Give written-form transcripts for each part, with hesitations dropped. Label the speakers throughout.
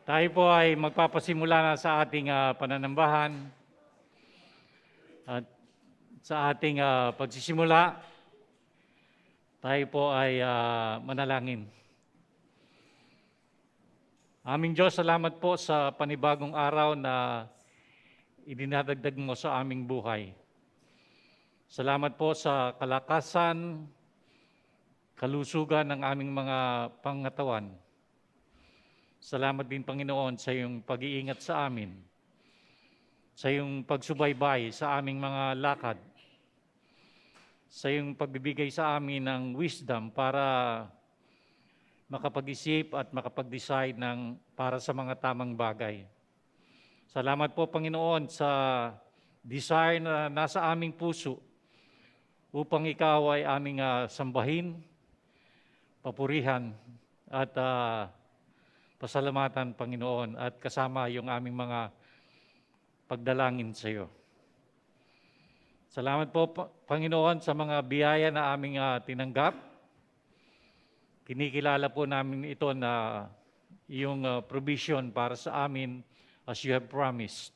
Speaker 1: Tayo po ay magpapasimula na sa ating pananambahan at sa ating pagsisimula, tayo po ay manalangin. Aming Diyos, salamat po sa panibagong araw na idinadagdag mo sa aming buhay. Salamat po sa kalakasan, kalusugan ng aming mga pangatawan. Salamat din, Panginoon, sa iyong pag-iingat sa amin, sa iyong pagsubaybay sa aming mga lakad, sa iyong pagbibigay sa amin ng wisdom para makapag-isip at makapag-decide para sa mga tamang bagay. Salamat po, Panginoon, sa desire na nasa aming puso upang ikaw ay aming sambahin, papurihan at pasalamatan, Panginoon, at kasama yung aming mga pagdalangin sa iyo. Salamat po, Panginoon, sa mga biyaya na aming tinanggap. Kinikilala po namin ito na iyong provision para sa amin as you have promised.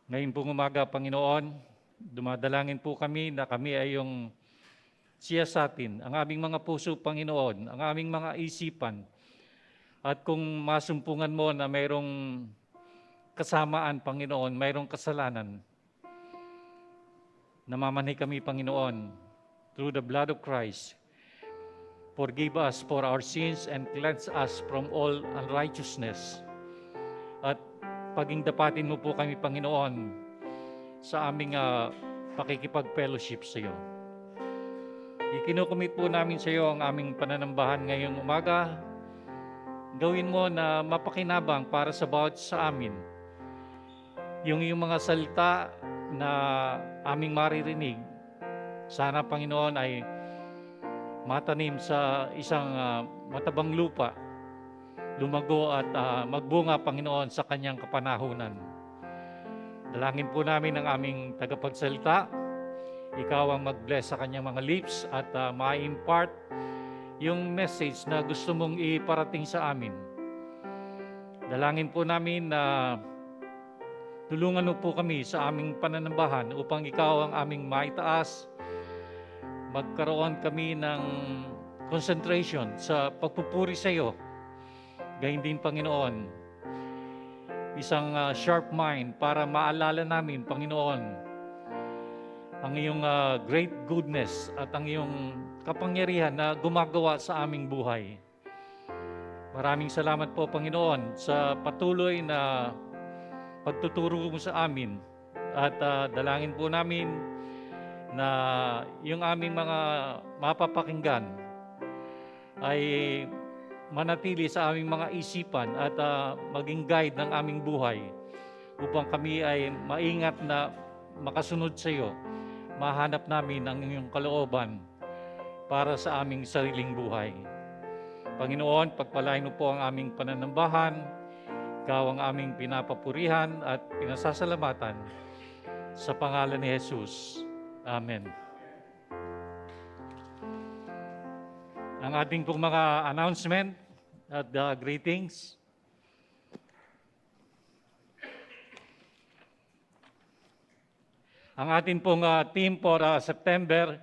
Speaker 1: Ngayon pong umaga, Panginoon, dumadalangin po kami na kami ay yung siyasatin, ang aming mga puso, Panginoon, ang aming mga isipan. At kung masumpungan mo na mayroong kasamaan, Panginoon, mayroong kasalanan, namamanhi kami, Panginoon, through the blood of Christ. Forgive us for our sins and cleanse us from all unrighteousness. At pagingdapatin mo po kami, Panginoon, sa aming pakikipag-fellowship sa iyo. Ikinukumit po namin sa iyo ang aming pananambahan ngayong umaga. Gawin mo na mapakinabang para sa bawat sa amin. Yung mga salita na aming maririnig, sana, Panginoon, ay matanim sa isang matabang lupa, lumago at magbunga, Panginoon, sa kanyang kapanahunan. Dalangin po namin ang aming tagapagsalita. Ikaw ang mag-bless sa kanyang mga lips at ma-impart yung message na gusto mong iparating sa amin. Dalangin po namin na tulungan mo po kami sa aming pananambahan upang ikaw ang aming maitaas. Magkaroon kami ng concentration sa pagpupuri sa iyo. Gayun din, Panginoon, isang sharp mind para maalala namin, Panginoon, ang iyong great goodness at ang iyong kapangyarihan na gumagawa sa aming buhay. Maraming salamat po, Panginoon, sa patuloy na pagtuturo mo sa amin. At dalangin po namin na yung aming mga mapapakinggan ay manatili sa aming mga isipan at maging guide ng aming buhay upang kami ay maingat na makasunod sa iyo. Mahanap namin ang iyong kalooban para sa aming sariling buhay. Panginoon, pagpalain mo po ang aming pananambahan. Ikaw ang aming pinapapurihan at pinasasalamatan sa pangalan ni Jesus. Amen. Ang ating pong mga announcement at greetings. Ang ating pong theme for September,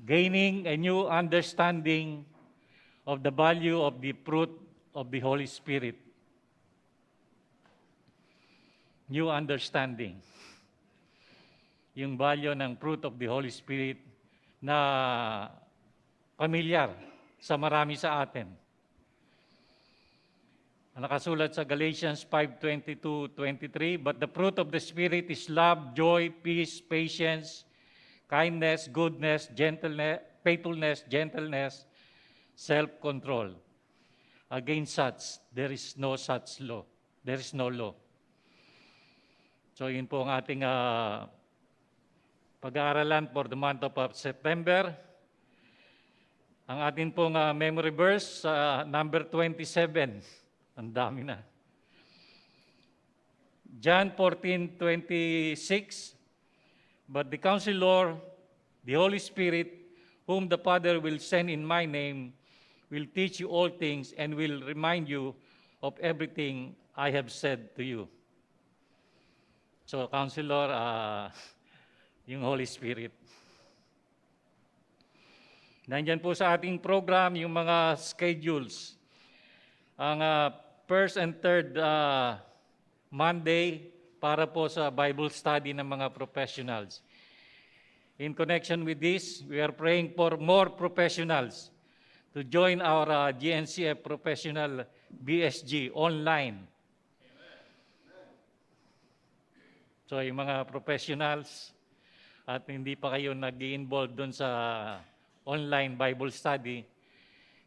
Speaker 1: Gaining a New Understanding of the Value of the Fruit of the Holy Spirit. New understanding. Yung value ng fruit of the Holy Spirit na pamilyar sa marami sa atin. Nakasulat sa Galatians 5:22-23, but the fruit of the Spirit is love, joy, peace, patience, kindness, goodness, gentleness, faithfulness, gentleness, self-control. Against such, there is no such law. There is no law. So yun po ang ating pag-aaralan for the month of September. Ang ating pong memory verse, number 27. Ang dami na. John 14:26, but the Counselor, the Holy Spirit, whom the Father will send in my name, will teach you all things and will remind you of everything I have said to you. So, Counselor, yung Holy Spirit. Nandyan po sa ating program yung mga schedules. Ang first and third Monday para po sa Bible study ng mga professionals. In connection with this, we are praying for more professionals to join our GNCF Professional BSG online. So yung mga professionals at hindi pa kayo nag-i-involve doon sa online Bible study,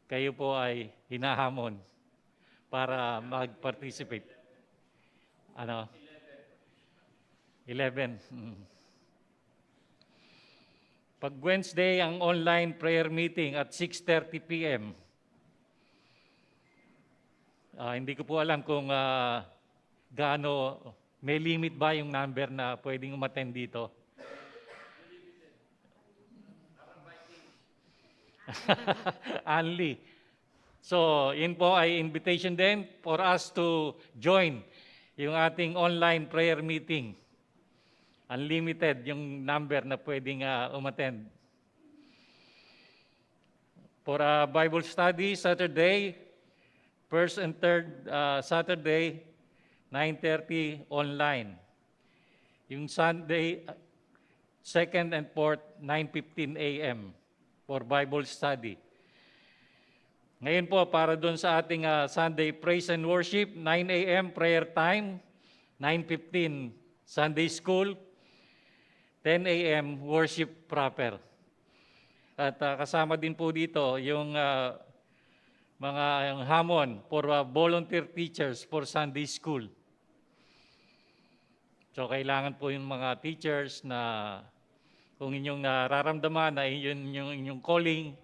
Speaker 1: kayo po ay hinahamon para mag-participate. 11. Pag Wednesday, ang online prayer meeting at 6:30 p.m. Hindi ko po alam kung gaano, may limit ba yung number na pwedeng umattend dito? Only. So, yun po ay invitation din for us to join yung ating online prayer meeting. Unlimited yung number na pwedeng umattend. For a Bible study, Saturday, first and third Saturday, 9:30 online. Yung Sunday, second and fourth, 9:15 a.m. for Bible study. Ngayon po, para doon sa ating Sunday Praise and Worship, 9 a.m. prayer time, 9:15 Sunday School, 10 a.m. worship proper. At kasama din po dito yung mga hamon for volunteer teachers for Sunday School. So kailangan po yung mga teachers na kung inyong nararamdaman na yun yung inyong calling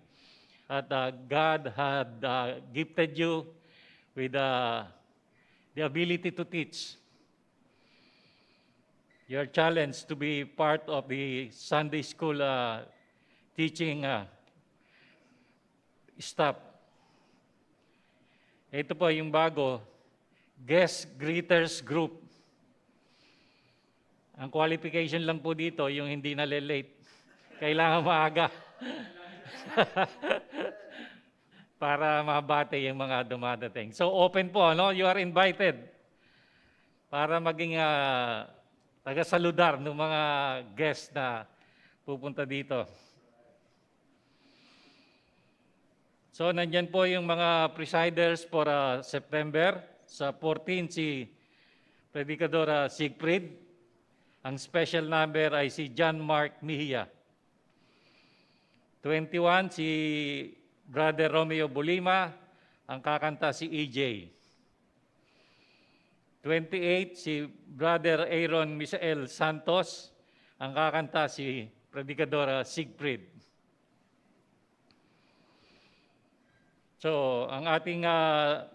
Speaker 1: at God had gifted you with the ability to teach. You're challenged to be part of the Sunday School teaching staff. Ito po yung bago, Guest Greeters Group. Ang qualification lang po dito, yung hindi nalilate. Kailangan maaga. Para mabate yung mga dumadating. So open po, no? You are invited para maging taga-saludar ng mga guests na pupunta dito. So nandyan po yung mga presiders for September. Sa 14 si Predicador Siegfried. Ang special number ay si John Mark Mejia. 21 si Brother Romeo Bolima. Ang kakanta si EJ. 28 si Brother Aaron Misael Santos. Ang kakanta si Predicador Siegfried. So, ang ating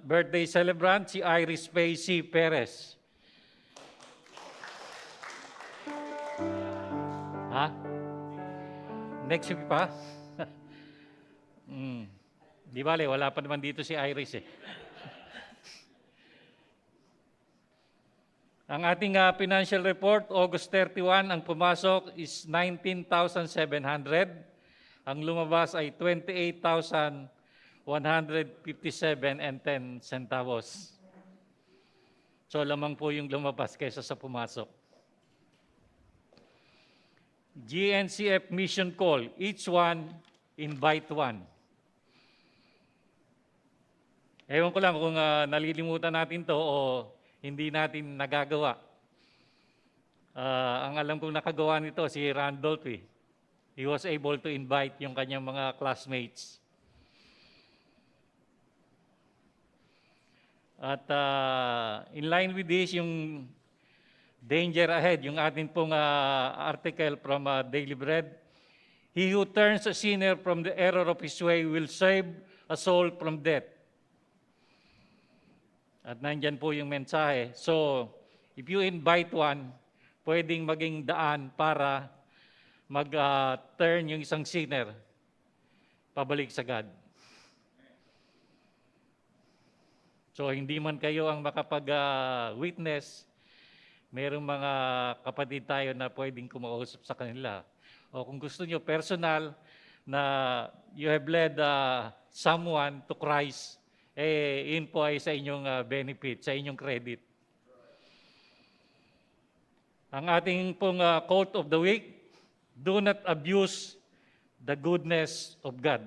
Speaker 1: birthday celebrant, si Iris Pacy Perez. Ha? Next week pa? Di bale, wala pa naman dito si Iris eh. Ang ating financial report, August 31, ang pumasok is 19,700. Ang lumabas ay 28,157.10 centavos. So lamang po yung lumabas kaysa sa pumasok. GNCF mission call, each one invite one. Ewan ko lang kung nalilimutan natin to o hindi natin nagagawa. Ang alam kong nakagawa nito si Randolph eh. He was able to invite yung kanyang mga classmates. At in line with this, yung danger ahead, yung atin pong article from Daily Bread, he who turns a sinner from the error of his way will save a soul from death. At nandyan po yung mensahe. So, if you invite one, pwedeng maging daan para mag-turn yung isang sinner pabalik sa God. So hindi man kayo ang makapag-witness, mayroong mga kapatid tayo na pwedeng kumausap sa kanila. O kung gusto nyo personal na you have led someone to Christ, yun po ay sa inyong benefit, sa inyong credit. Ang ating pong quote of the week, do not abuse the goodness of God.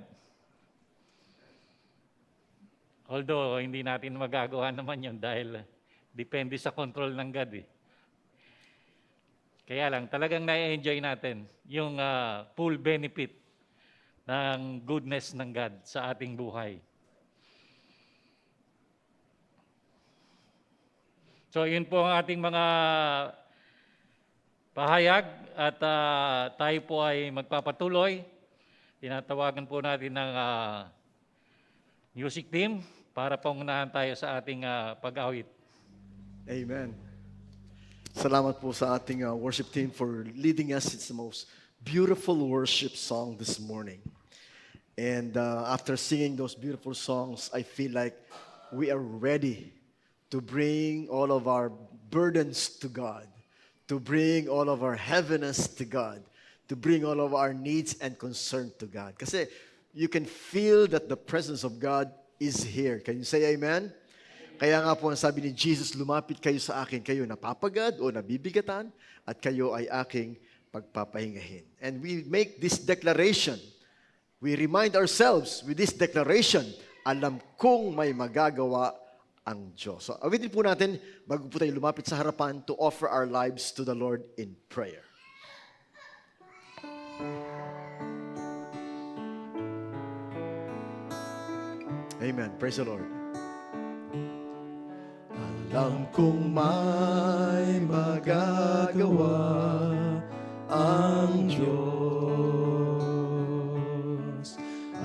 Speaker 1: Although hindi natin magagawa naman yun dahil depende sa control ng God eh. Kaya lang, talagang na-enjoy natin yung full benefit ng goodness ng God sa ating buhay. So yun po ang ating mga pahayag at tayo po ay magpapatuloy. Tinatawagan po natin ng music team para pangunahan tayo sa ating pag-awit.
Speaker 2: Amen. Salamat po sa ating worship team for leading us. It's the most beautiful worship song this morning. And after singing those beautiful songs, I feel like we are ready to bring all of our burdens to God, to bring all of our heaviness to God, to bring all of our needs and concern to God. Kasi you can feel that the presence of God is here. Can you say amen? Kaya nga po ang sabi ni Jesus, lumapit kayo sa akin, kayo napapagad o nabibigatan, at kayo ay aking pagpapahingahin. And we make this declaration. We remind ourselves with this declaration, alam kong may magagawa ang Diyos. So awitin po natin, bago po tayo lumapit sa harapan, to offer our lives to the Lord in prayer. Amen. Praise the Lord. Alam kong may magagawa ang Diyos.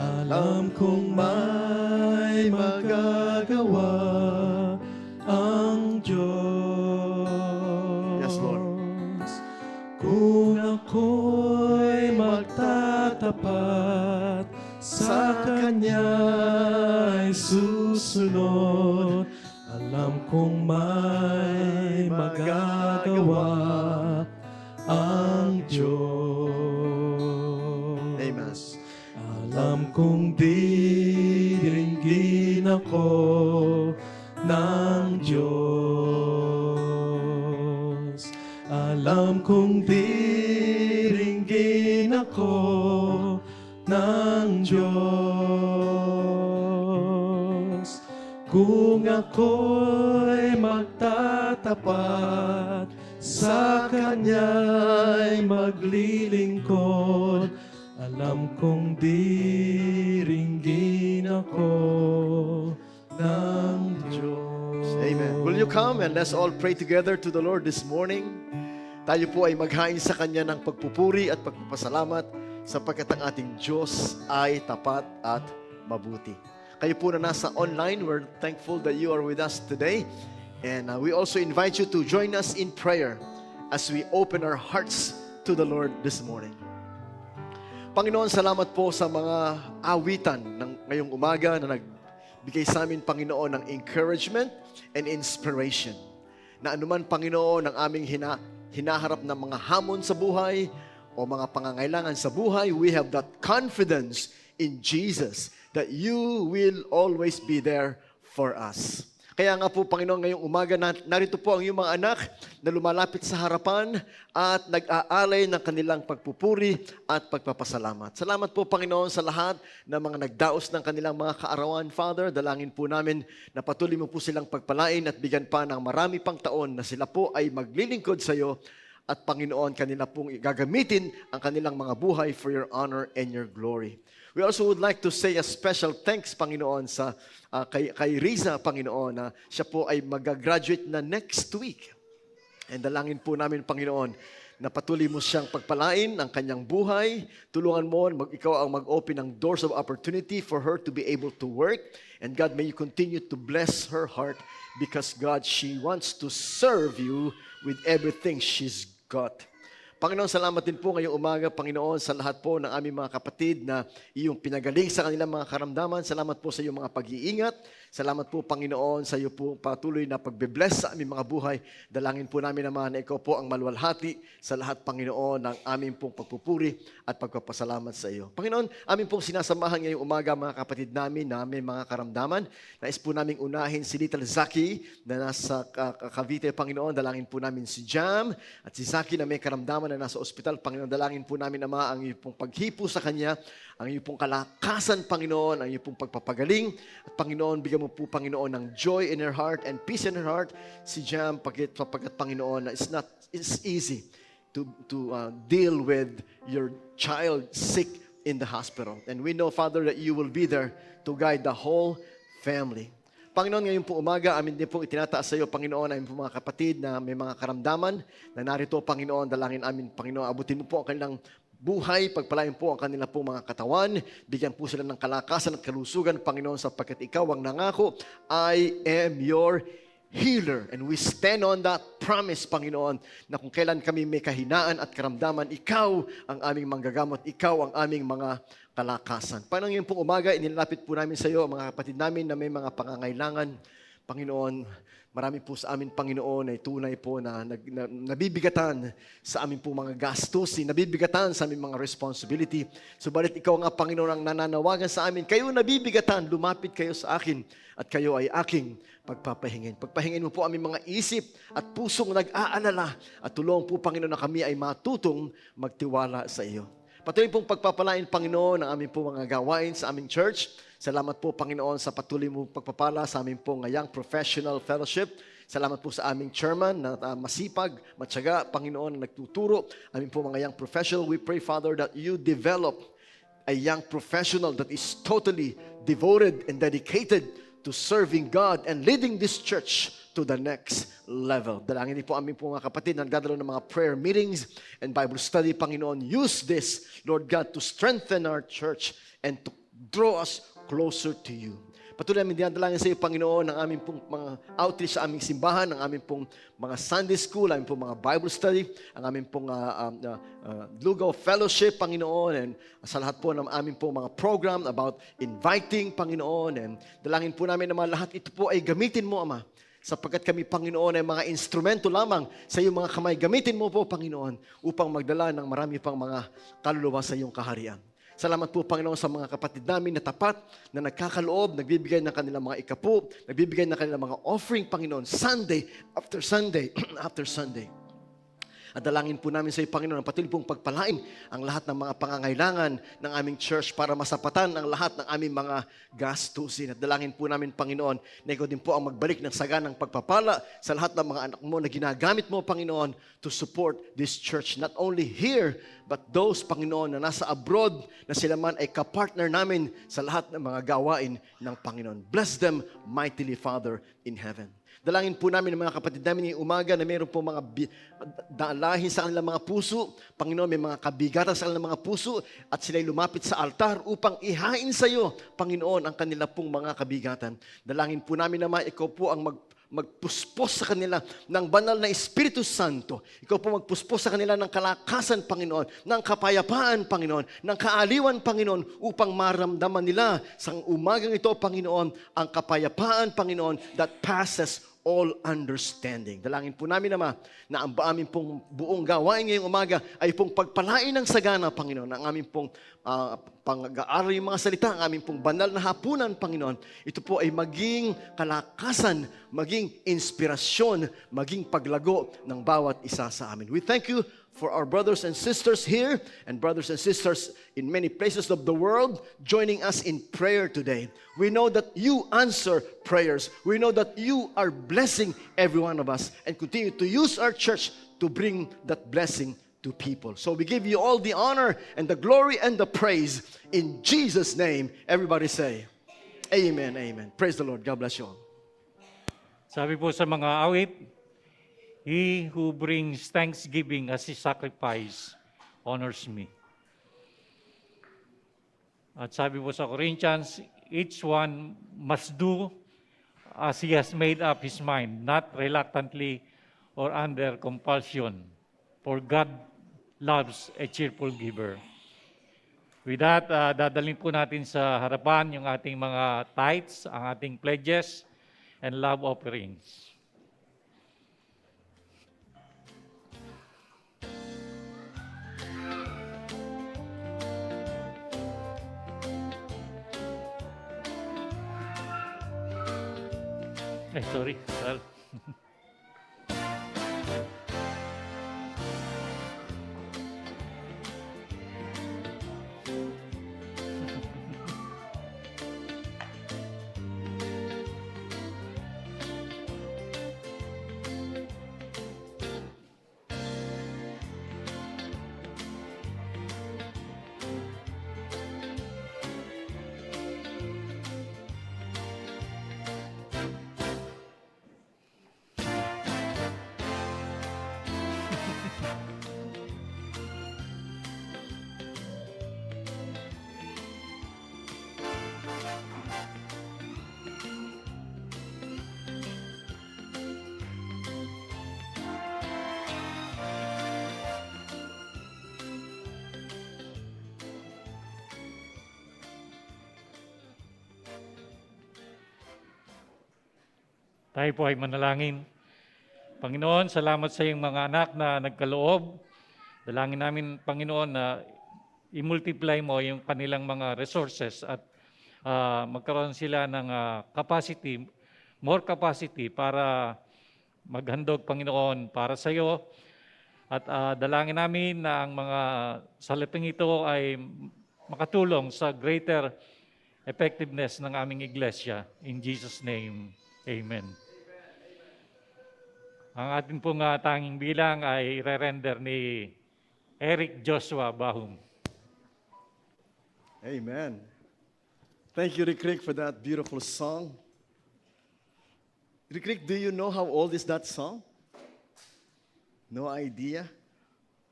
Speaker 2: Alam kong may magagawa ang Diyos. Yes, Lord. Kung ako'y magtatapat sa Kanya'y susunod, alam kong may magagawa ang Diyos. Amen. Alam kong diringgin ako ng Diyos. Alam kong diringgin ako ng Diyos. Kung ako'y magtatapat sa Kanya'y maglilingkod, alam kong diringgin ako ng Diyos. Amen. Will you come and let's all pray together to the Lord this morning? Tayo po ay maghain sa Kanya ng pagpupuri at pagpapasalamat sapagkat ang ating Diyos ay tapat at mabuti. Kayo po na nasa online, we're thankful that you are with us today. And we also invite you to join us in prayer as we open our hearts to the Lord this morning. Panginoon, salamat po sa mga awitan ng ngayong umaga na nagbigay sa amin, Panginoon, ng encouragement and inspiration. Na anuman, Panginoon, ang aming hinaharap ng mga hamon sa buhay o mga pangangailangan sa buhay, we have that confidence in Jesus that you will always be there for us. Kaya nga po, Panginoon, ngayong umaga, narito po ang iyong mga anak na lumalapit sa harapan at nag-aalay ng kanilang pagpupuri at pagpapasalamat. Salamat po, Panginoon, sa lahat ng mga nagdaos ng kanilang mga kaarawan, Father. Dalangin po namin na patuloy mo po silang pagpalain at bigyan pa ng marami pang taon na sila po ay maglilingkod sa iyo at, Panginoon, kanila pong gagamitin ang kanilang mga buhay for your honor and your glory. We also would like to say a special thanks, Panginoon, sa kay Riza, Panginoon, na siya po ay mag-graduate na next week. And dalangin po namin, Panginoon, na patuloy mo siyang pagpalain ang kanyang buhay. Tulungan mo, ikaw ang mag-open ng doors of opportunity for her to be able to work. And God, may you continue to bless her heart because, God, she wants to serve you with everything she's got. Panginoon, salamat din po ngayong umaga, Panginoon, sa lahat po ng aming mga kapatid na iyong pinagaling sa kanilang mga karamdaman. Salamat po sa iyong mga pag-iingat. Salamat po, Panginoon, sa iyo po patuloy na pagbe-bless sa aming mga buhay. Dalangin po namin naman na ikaw po ang maluwalhati sa lahat, Panginoon, ng aming pong pagpupuri at pagpapasalamat sa iyo. Panginoon, aming pong sinasamahan ngayong umaga mga kapatid namin na may mga karamdaman. Nais po naming unahin si Little Zaki na nasa Cavite, Panginoon. Dalangin po namin si Jam at si Zaki na may karamdaman na nasa ospital. Panginoon, dalangin po namin, Ama, ang iyong pong paghipo sa kanya, ang iyong pong kalakasan, Panginoon, ang iyong pong pagpapagaling. At Panginoon, bigyan mo po, Panginoon, ng joy in her heart and peace in her heart. Si Jam, pagkat Panginoon, it's easy to deal with your child sick in the hospital. And we know, Father, that you will be there to guide the whole family. Panginoon, ngayon po umaga, amin din pong itinataas sa iyo, Panginoon, amin po mga kapatid na may mga karamdaman na narito, Panginoon, dalangin amin, Panginoon, abutin mo po ang kanilang buhay, pagpalain po ang kanila po mga katawan, bigyan po sila ng kalakasan at kalusugan, Panginoon, sapagkat ikaw ang nangako, I am your healer. And we stand on that promise, Panginoon, na kung kailan kami may kahinaan at karamdaman, ikaw ang aming manggagamot, ikaw ang aming mga kalakasan. Panginoon, ngayon pong umaga, inilapit po namin sa iyo ang mga kapatid namin na may mga pangangailangan. Panginoon, marami po sa amin, Panginoon, ay tunay po na nabibigatan sa amin po mga gastos, nabibigatan sa aming mga responsibility. Subalit ikaw nga, Panginoon, ang nananawagan sa amin, kayo nabibigatan, lumapit kayo sa akin at kayo ay aking pagpapahingin. Pagpahingin mo po aming mga isip at pusong nag-aalala at tulong po, Panginoon, na kami ay matutong magtiwala sa iyo. Patuloy pong pagpapalain, Panginoon, ang aming po mga gawain sa aming church. Salamat po, Panginoon, sa patuloy mong pagpapala sa aming pong Young Professional Fellowship. Salamat po sa aming chairman na masipag, matyaga, Panginoon, na nagtuturo. Aming po mga young professional. We pray, Father, that you develop a young professional that is totally devoted and dedicated to serving God and leading this church to the next level. Dalangin din po aming po mga kapatid na nagdadalo ng mga prayer meetings and Bible study. Panginoon, use this, Lord God, to strengthen our church and to draw us closer to you. Patuloy namin dinadalangin sa iyo, Panginoon, ang aming pong mga outreach sa aming simbahan, ang aming pong mga Sunday school, ang aming pong mga Bible study, ang aming pong Lugaw Fellowship, Panginoon, and sa lahat po ng aming pong mga program about inviting, Panginoon, and dalangin po namin na mga lahat ito po ay gamitin mo, Ama, sapagkat kami, Panginoon, ay mga instrumento lamang sa iyong mga kamay. Gamitin mo po, Panginoon, upang magdala ng marami pang mga kaluluwa sa iyong kaharian. Salamat po, Panginoon, sa mga kapatid namin na tapat, na nagkakaloob, nagbibigay ng kanilang mga ikapo, nagbibigay ng kanilang mga offering, Panginoon, Sunday after Sunday after Sunday. At dalangin po namin sa iyo, Panginoon, ang patuloy pong pagpalain ang lahat ng mga pangangailangan ng aming church para masapatan ang lahat ng aming mga gastusin. At dalangin po namin, Panginoon, na ikaw din po ang magbalik ng saganang pagpapala sa lahat ng mga anak mo na ginagamit mo, Panginoon, to support this church. Not only here, but those, Panginoon, na nasa abroad, na sila man ay kapartner namin sa lahat ng mga gawain ng Panginoon. Bless them mightily, Father, in heaven. Dalangin po namin ng mga kapatid namin ngayong umaga na mayroon po mga dalahin sa kanilang mga puso. Panginoon, may mga kabigatan sa kanilang mga puso at sila'y lumapit sa altar upang ihain sa iyo, Panginoon, ang kanila pong mga kabigatan. Dalangin po namin naman, ikaw po ang magpuspos sa kanila ng banal na Espiritu Santo. Ikaw po magpuspos sa kanila ng kalakasan, Panginoon, ng kapayapaan, Panginoon, ng kaaliwan, Panginoon, upang maramdaman nila sa umagang ito, Panginoon, ang kapayapaan, Panginoon, that passes all understanding. Dalangin po namin naman na ang aming pong buong gawain ngayong umaga ay pong pagpalain ng sagana, Panginoon, ang aming pong pang-aaral yung mga salita, ang aming pong banal na hapunan, Panginoon. Ito po ay maging kalakasan, maging inspirasyon, maging paglago ng bawat isa sa amin. We thank you for our brothers and sisters here and brothers and sisters in many places of the world joining us in prayer today. We know that you answer prayers. We know that you are blessing every one of us and continue to use our church to bring that blessing to people. So we give you all the honor and the glory and the praise in Jesus' name. Everybody say, Amen, Amen. Praise the Lord. God bless you all.
Speaker 1: Sabi po sa mga awit, He who brings thanksgiving as his sacrifice honors me. At sabi po sa Corinthians, each one must do as he has made up his mind, not reluctantly or under compulsion, for God loves a cheerful giver. With that, dadalhin po natin sa harapan yung ating mga tithes, ang ating pledges, and love offerings. Ay, sorry. Sal. Tayo po ay manalangin. Panginoon, salamat sa iyong mga anak na nagkaloob. Dalangin namin, Panginoon, na i-multiply mo yung kanilang mga resources at magkaroon sila ng capacity, more capacity para maghandog, Panginoon, para sa iyo. At dalangin namin na ang mga salaping ito ay makatulong sa greater effectiveness ng aming iglesia. In Jesus' name, Amen. Ang ating pong tanging bilang ay re-render ni Eric Joshua Bahum.
Speaker 2: Amen. Thank you, Rick, for that beautiful song. Rick, do you know how old is that song? No idea.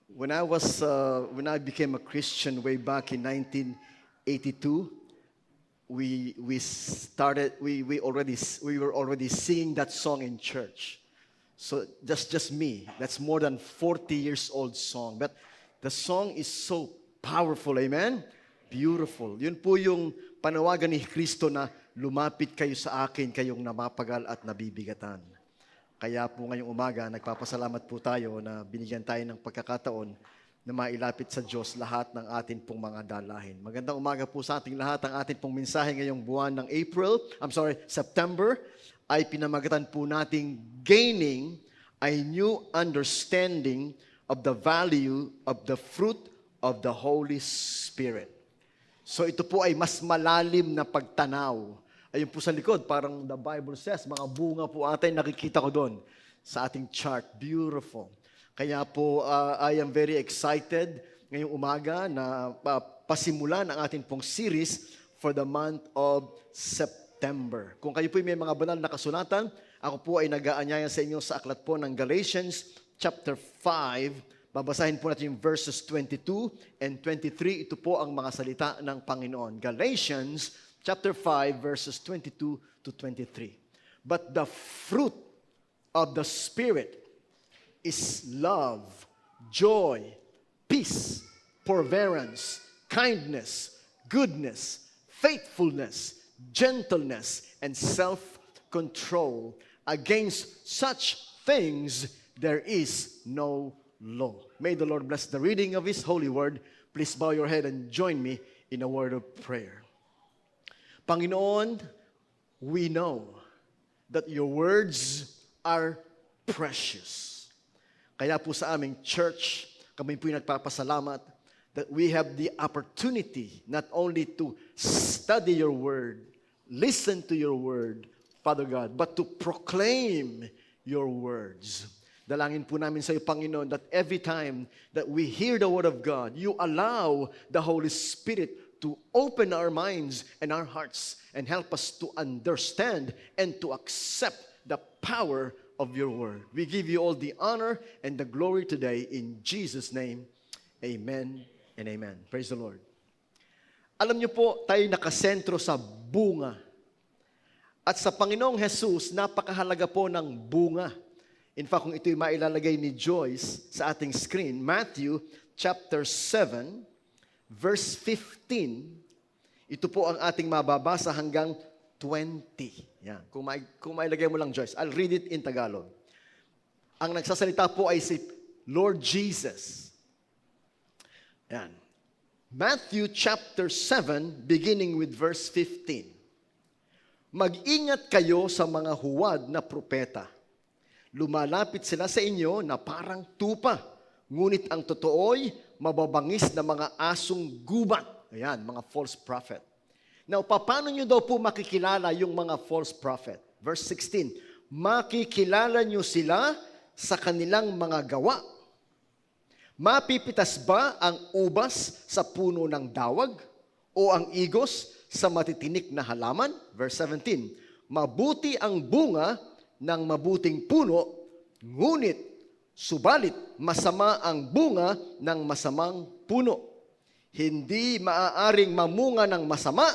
Speaker 2: When I became a Christian way back in 1982, we were already singing that song in church. So just me. That's more than 40 years old song. But the song is so powerful, amen? Beautiful. Yun po yung panawagan ni Kristo na lumapit kayo sa akin, kayong namapagal at nabibigatan. Kaya po ngayong umaga, nagpapasalamat po tayo na binigyan tayo ng pagkakataon na mailapit sa Diyos lahat ng atin pong mga dalahin. Magandang umaga po sa ating lahat. Ang atin pong mensahe ngayong buwan ng September, ay pinamagatan po nating gaining a new understanding of the value of the fruit of the Holy Spirit. So ito po ay mas malalim na pagtanaw. Ayun po sa likod, parang the Bible says, mga bunga po atin, nakikita ko doon sa ating chart. Beautiful. Kaya po, I am very excited ngayong umaga na pasimulan ang ating pong series for the month of September. Kung kayo po may mga banal na kasulatan, ako po ay nag-aanyaya sa inyo sa aklat po ng Galatians chapter 5. Babasahin po natin yung verses 22 and 23. Ito po ang mga salita ng Panginoon. Galatians chapter 5 verses 22 to 23. But the fruit of the Spirit is love, joy, peace, forbearance, kindness, goodness, faithfulness, gentleness, and self-control. Against such things there is no law. May the Lord bless the reading of His holy word. Please bow your head and join me in a word of prayer. Panginoon, we know that your words are precious. Kaya po sa aming church, kami po yung nagpapasalamat that we have the opportunity not only to study your word, listen to your word, Father God, but to proclaim your words. Dalangin po namin sa iyo, Panginoon, that every time that we hear the word of God, you allow the Holy Spirit to open our minds and our hearts and help us to understand and to accept the power of your word. We give you all the honor and the glory today in Jesus' name. Amen and amen. Praise the Lord. Alam niyo po, tayo nakasentro sa bunga. At sa Panginoong Jesus, napakahalaga po ng bunga. In fact, kung ito'y mailalagay ni Joyce sa ating screen, Matthew chapter 7, verse 15, ito po ang ating mababasa hanggang 20. Yan. Kung mailagay mo lang, Joyce, I'll read it in Tagalog. Ang nagsasalita po ay si Lord Jesus. Yan. Matthew chapter 7, beginning with verse 15. Mag-ingat kayo sa mga huwad na propeta. Lumalapit sila sa inyo na parang tupa, ngunit ang totoo'y mababangis na mga asong gubat. Ayan, mga false prophet. Now, paano nyo daw po makikilala yung mga false prophet? Verse 16, makikilala nyo sila sa kanilang mga gawa. Mapipitas ba ang ubas sa puno ng dawag o ang igos sa matitinik na halaman? Verse 17, mabuti ang bunga ng mabuting puno, ngunit subalit masama ang bunga ng masamang puno. Hindi maaaring mamunga ng masama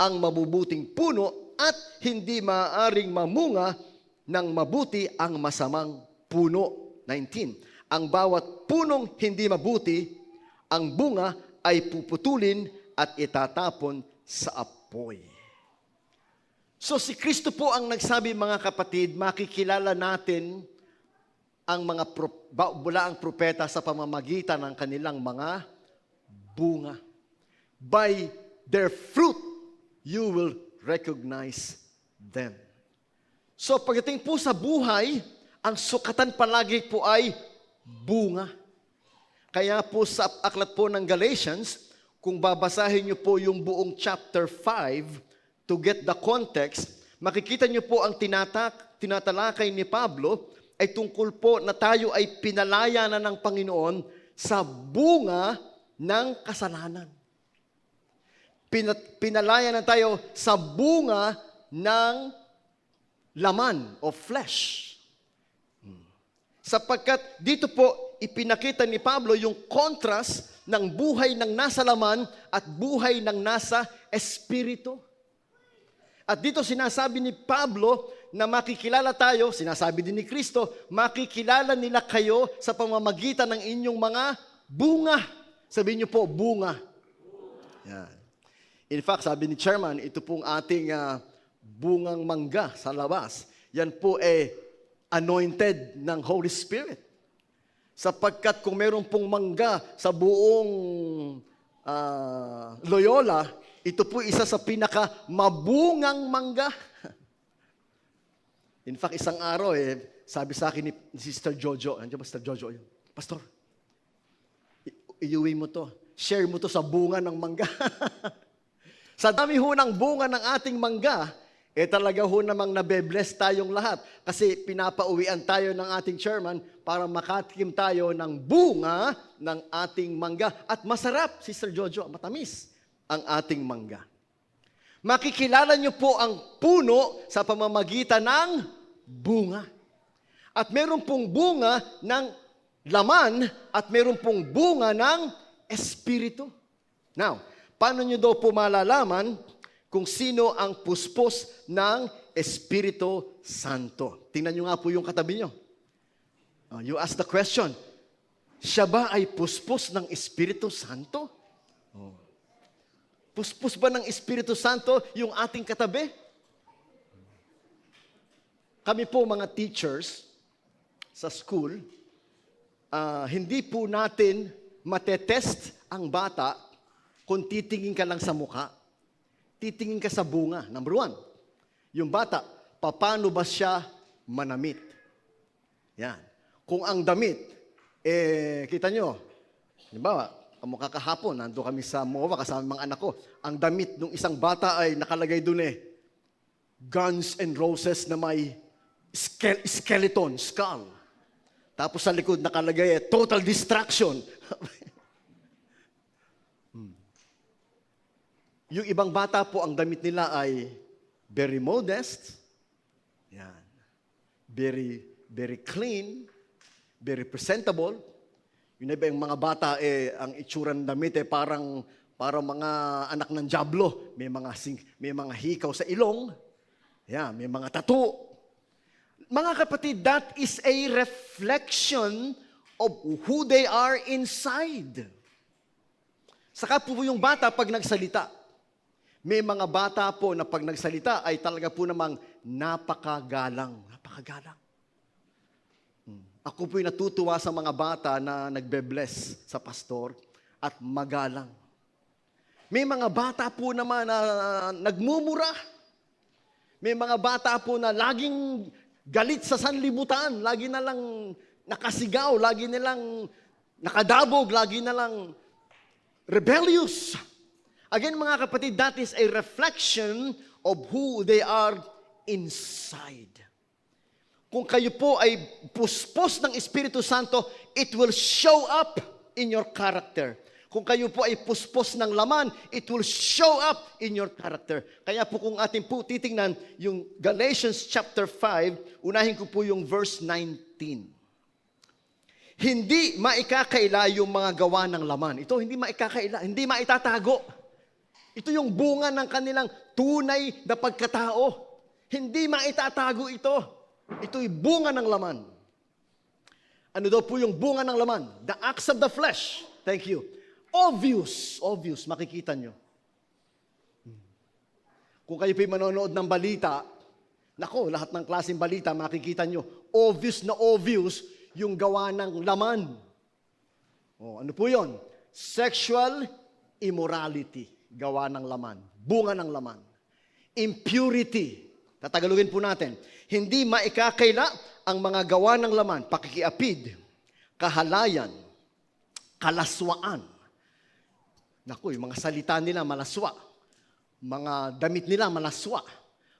Speaker 2: ang mabubuting puno at hindi maaaring mamunga ng mabuti ang masamang puno. 19. Ang bawat punong hindi mabuti, ang bunga ay puputulin at itatapon sa apoy. So si Kristo po ang nagsabi, mga kapatid, makikilala natin ang mga bulaang propeta sa pamamagitan ng kanilang mga bunga. By their fruit, you will recognize them. So pagdating po sa buhay, ang sukatan palagi po ay bunga. Kaya po sa aklat po ng Galatians, kung babasahin niyo po yung buong chapter 5 to get the context, makikita niyo po ang tinatalakay ni Pablo ay tungkol po na tayo ay pinalaya na ng Panginoon sa bunga ng kasalanan. Pinalaya na tayo sa bunga ng laman o flesh. Sapagkat dito po ipinakita ni Pablo yung contrast ng buhay ng nasa laman at buhay ng nasa espiritu. At dito sinasabi ni Pablo na makikilala tayo, sinasabi din ni Kristo, makikilala nila kayo sa pamamagitan ng inyong mga bunga. Sabihin niyo po, bunga. Yan. In fact, sabi ni Chairman, ito pong ating bungang mangga sa labas. Yan po anointed ng Holy Spirit. Sapagkat kung meron pong mangga sa buong Loyola, ito po isa sa pinaka mabungang mangga. In fact, isang araw sabi sa akin ni Sister Jojo, nandiyan ba Sister Jojo? Pastor, iuwi mo to. Share mo to sa bunga ng mangga. Sa dami ho ng bunga ng ating mangga, talaga ho namang nabe-bless tayong lahat. Kasi pinapauwian tayo ng ating chairman para makatikim tayo ng bunga ng ating mangga. At masarap, Sister Jojo, matamis ang ating mangga. Makikilala niyo po ang puno sa pamamagitan ng bunga. At meron pong bunga ng laman at meron pong bunga ng espiritu. Now, paano niyo daw po malalaman kung sino ang puspos ng Espiritu Santo? Tingnan niyo nga po yung katabi niyo. You ask the question, siya ba ay puspos ng Espiritu Santo? Puspos ba ng Espiritu Santo yung ating katabi? Kami po mga teachers sa school, hindi po natin matetest ang bata kung titingin ka lang sa mukha. Titingin ka sa bunga. Number 1, yung bata, paano ba siya manamit? Yan. Kung ang damit, kita nyo, halimbawa, kamukha kahapon, nando kami sa MOA kasama mga anak ko, ang damit ng isang bata ay nakalagay doon Guns and Roses na may skeleton, skull. Tapos sa likod nakalagay Total Distraction. Yung ibang bata po, ang damit nila ay very modest. Yan. Very, very clean. Very presentable. Yung iba yung mga bata, ang itsura ng damit, parang mga anak ng diablo. May mga hikaw sa ilong. Yan, may mga tattoo. Mga kapatid, that is a reflection of who they are inside. Saka po yung bata pag nagsalita. May mga bata po na pag nagsalita ay talaga po namang napakagalang. Napakagalang. Ako po'y natutuwa sa mga bata na nagbe-bless sa pastor at magalang. May mga bata po naman na nagmumura. May mga bata po na laging galit sa sanlibutan. Lagi na lang nakasigaw, lagi nilang nakadabog, lagi na lang rebellious. Again, mga kapatid, that is a reflection of who they are inside. Kung kayo po ay puspos ng Espiritu Santo, it will show up in your character. Kung kayo po ay puspos ng laman, it will show up in your character. Kaya po kung ating po titingnan yung Galatians chapter 5, unahin ko po yung verse 19. Hindi maikakaila yung mga gawa ng laman. Ito, hindi maikakaila, hindi maitatago. Ito yung bunga ng kanilang tunay na pagkatao. Hindi maitatago ito. Ito'y bunga ng laman. Ano daw po yung bunga ng laman? The acts of the flesh. Thank you. Obvious, makikita nyo. Kung kayo po'y manonood ng balita, nako, lahat ng klaseng balita, makikita nyo, obvious na obvious, yung gawa ng laman. Ano po yon? Sexual immorality. Gawa ng laman. Bunga ng laman. Impurity. Tatagalogin po natin. Hindi maikakaila ang mga gawa ng laman. Pakikiapid, kahalayan, kalaswaan. Naku, yung mga salita nila malaswa. Mga damit nila malaswa.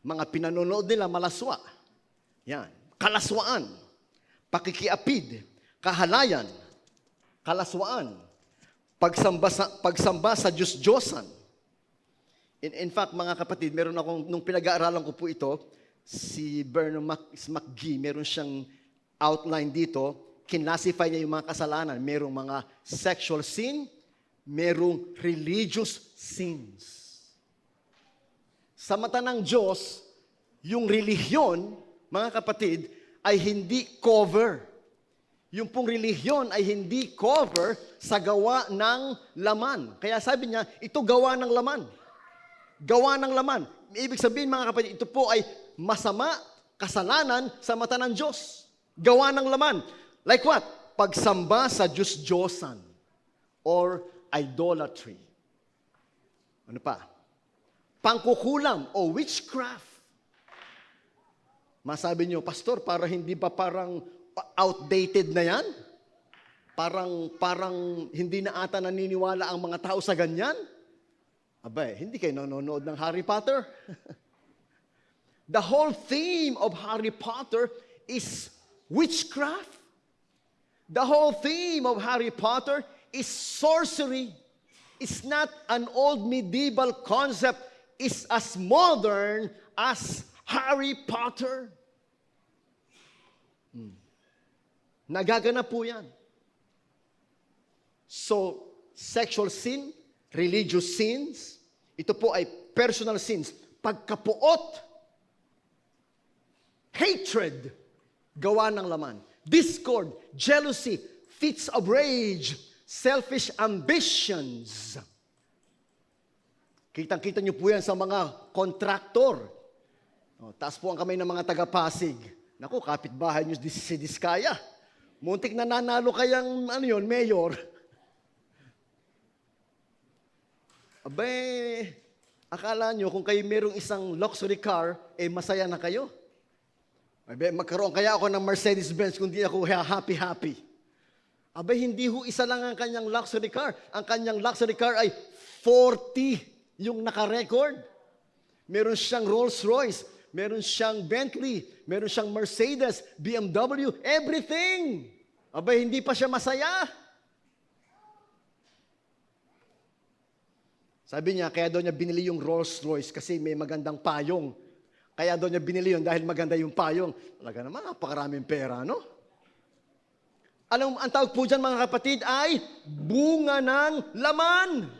Speaker 2: Mga pinanonood nila malaswa. Yan. Kalaswaan. Pakikiapid, kahalayan, kalaswaan, pagsamba sa Diyos-Diyosan. In fact, mga kapatid, meron akong, nung pinag-aaralan ko po ito, si Bernard McGee, meron siyang outline dito, kinlasify niya yung mga kasalanan. Merong mga sexual sin, merong religious sins. Sa mata ng Diyos, yung relihiyon, mga kapatid, ay hindi cover. Yung pong relihiyon ay hindi cover sa gawa ng laman. Kaya sabi niya, ito gawa ng laman. Gawa ng laman. Ibig sabihin, mga kapatid, ito po ay masama, kasalanan sa mata ng Diyos. Gawa ng laman. Like what? Pagsamba sa Diyos-Diyosan or idolatry. Ano pa? Pangkukulam o witchcraft. Masabi niyo, Pastor, para hindi ba parang outdated na yan? Parang hindi na ata naniniwala ang mga tao sa ganyan? Abay, hindi kayo nanonood ng Harry Potter? The whole theme of Harry Potter is witchcraft. The whole theme of Harry Potter is sorcery. It's not an old medieval concept. It's as modern as Harry Potter. Nagaganap po yan. So, sexual sin, religious sins, ito po ay personal sins. Pagkapuot, hatred, gawa ng laman. Discord, jealousy, fits of rage, selfish ambitions. Kitang-kita niyo po yan sa mga kontraktor. Taas po ang kamay ng mga taga-Pasig. Naku, kapitbahay niyo si Diskaya. Muntik na nanalo kayang, mayor. Abay, akala nyo kung kayo merong isang luxury car, masaya na kayo. Abay, magkaroon kaya ako ng Mercedes-Benz kung di ako happy-happy. Abay, hindi ho isa lang ang kanyang luxury car. Ang kanyang luxury car ay 40 yung naka-record. Meron siyang Rolls-Royce, meron siyang Bentley, meron siyang Mercedes, BMW, everything. Abay, hindi pa siya masaya. Sabi niya, kaya daw niya binili yung Rolls-Royce kasi may magandang payong. Kaya daw niya binili yun dahil maganda yung payong. Talaga naman, napakaraming pera, no? Alam, ang tawag po dyan, mga kapatid, ay bunga ng laman.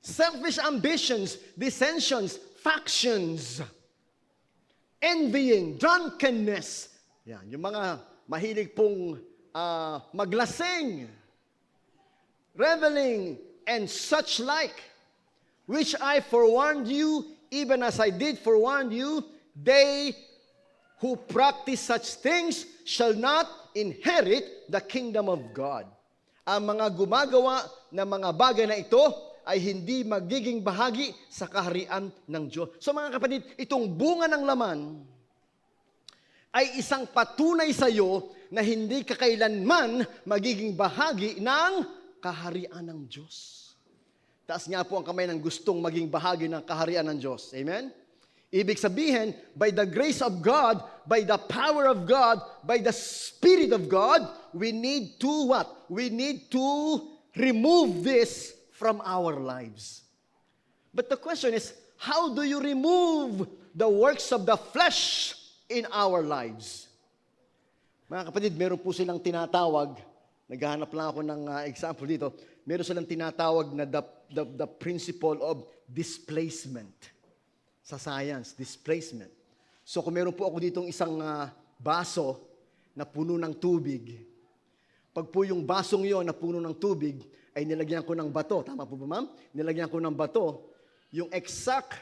Speaker 2: Selfish ambitions, dissensions, factions, envying, drunkenness. Yan, yung mga mahilig pong maglasing. reveling, and such like, which I forewarned you, even as I did forewarn you, they who practice such things shall not inherit the kingdom of God. Ang mga gumagawa ng mga bagay na ito ay hindi magiging bahagi sa kaharian ng Diyos. So mga kapatid, itong bunga ng laman ay isang patunay sa iyo na hindi kakailanman magiging bahagi ng kaharian ng Diyos. Taas nga po ang kamay ng gustong maging bahagi ng kaharian ng Diyos. Amen? Ibig sabihin, by the grace of God, by the power of God, by the Spirit of God, we need to what? We need to remove this from our lives. But the question is, how do you remove the works of the flesh in our lives? Mga kapatid, meron po silang tinatawag, naghahanap lang ako ng example dito, meron silang tinatawag na the principle of displacement. Sa science, displacement. So kung meron po ako ditong isang baso na puno ng tubig, pag po yung basong yon na puno ng tubig, ay nilagyan ko ng bato. Tama po ba, ma'am? Nilagyan ko ng bato. Yung exact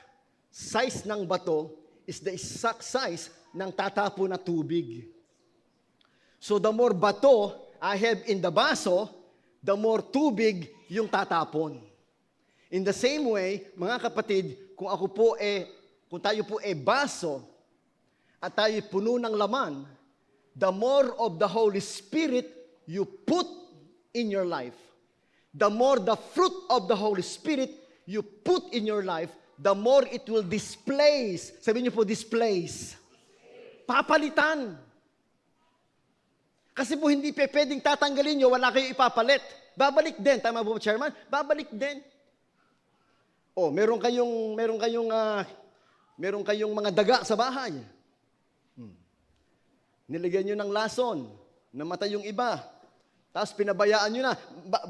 Speaker 2: size ng bato is the exact size ng tatapo na tubig. So the more bato I have in the baso, the more tubig yung tatapon. In the same way, mga kapatid, kung tayo po baso at tayo puno ng laman, the more of the Holy Spirit you put in your life, the more the fruit of the Holy Spirit you put in your life, the more it will displace. Sabihin niyo po, displace. Papalitan. Kasi po hindi pwedeng tatanggalin nyo, wala kayo ipapalit. Babalik din. Tama po, Chairman? Babalik din. Oh, meron kayong mga daga sa bahay. Nilagyan nyo ng lason, namatay yung iba. Tapos pinabayaan nyo na,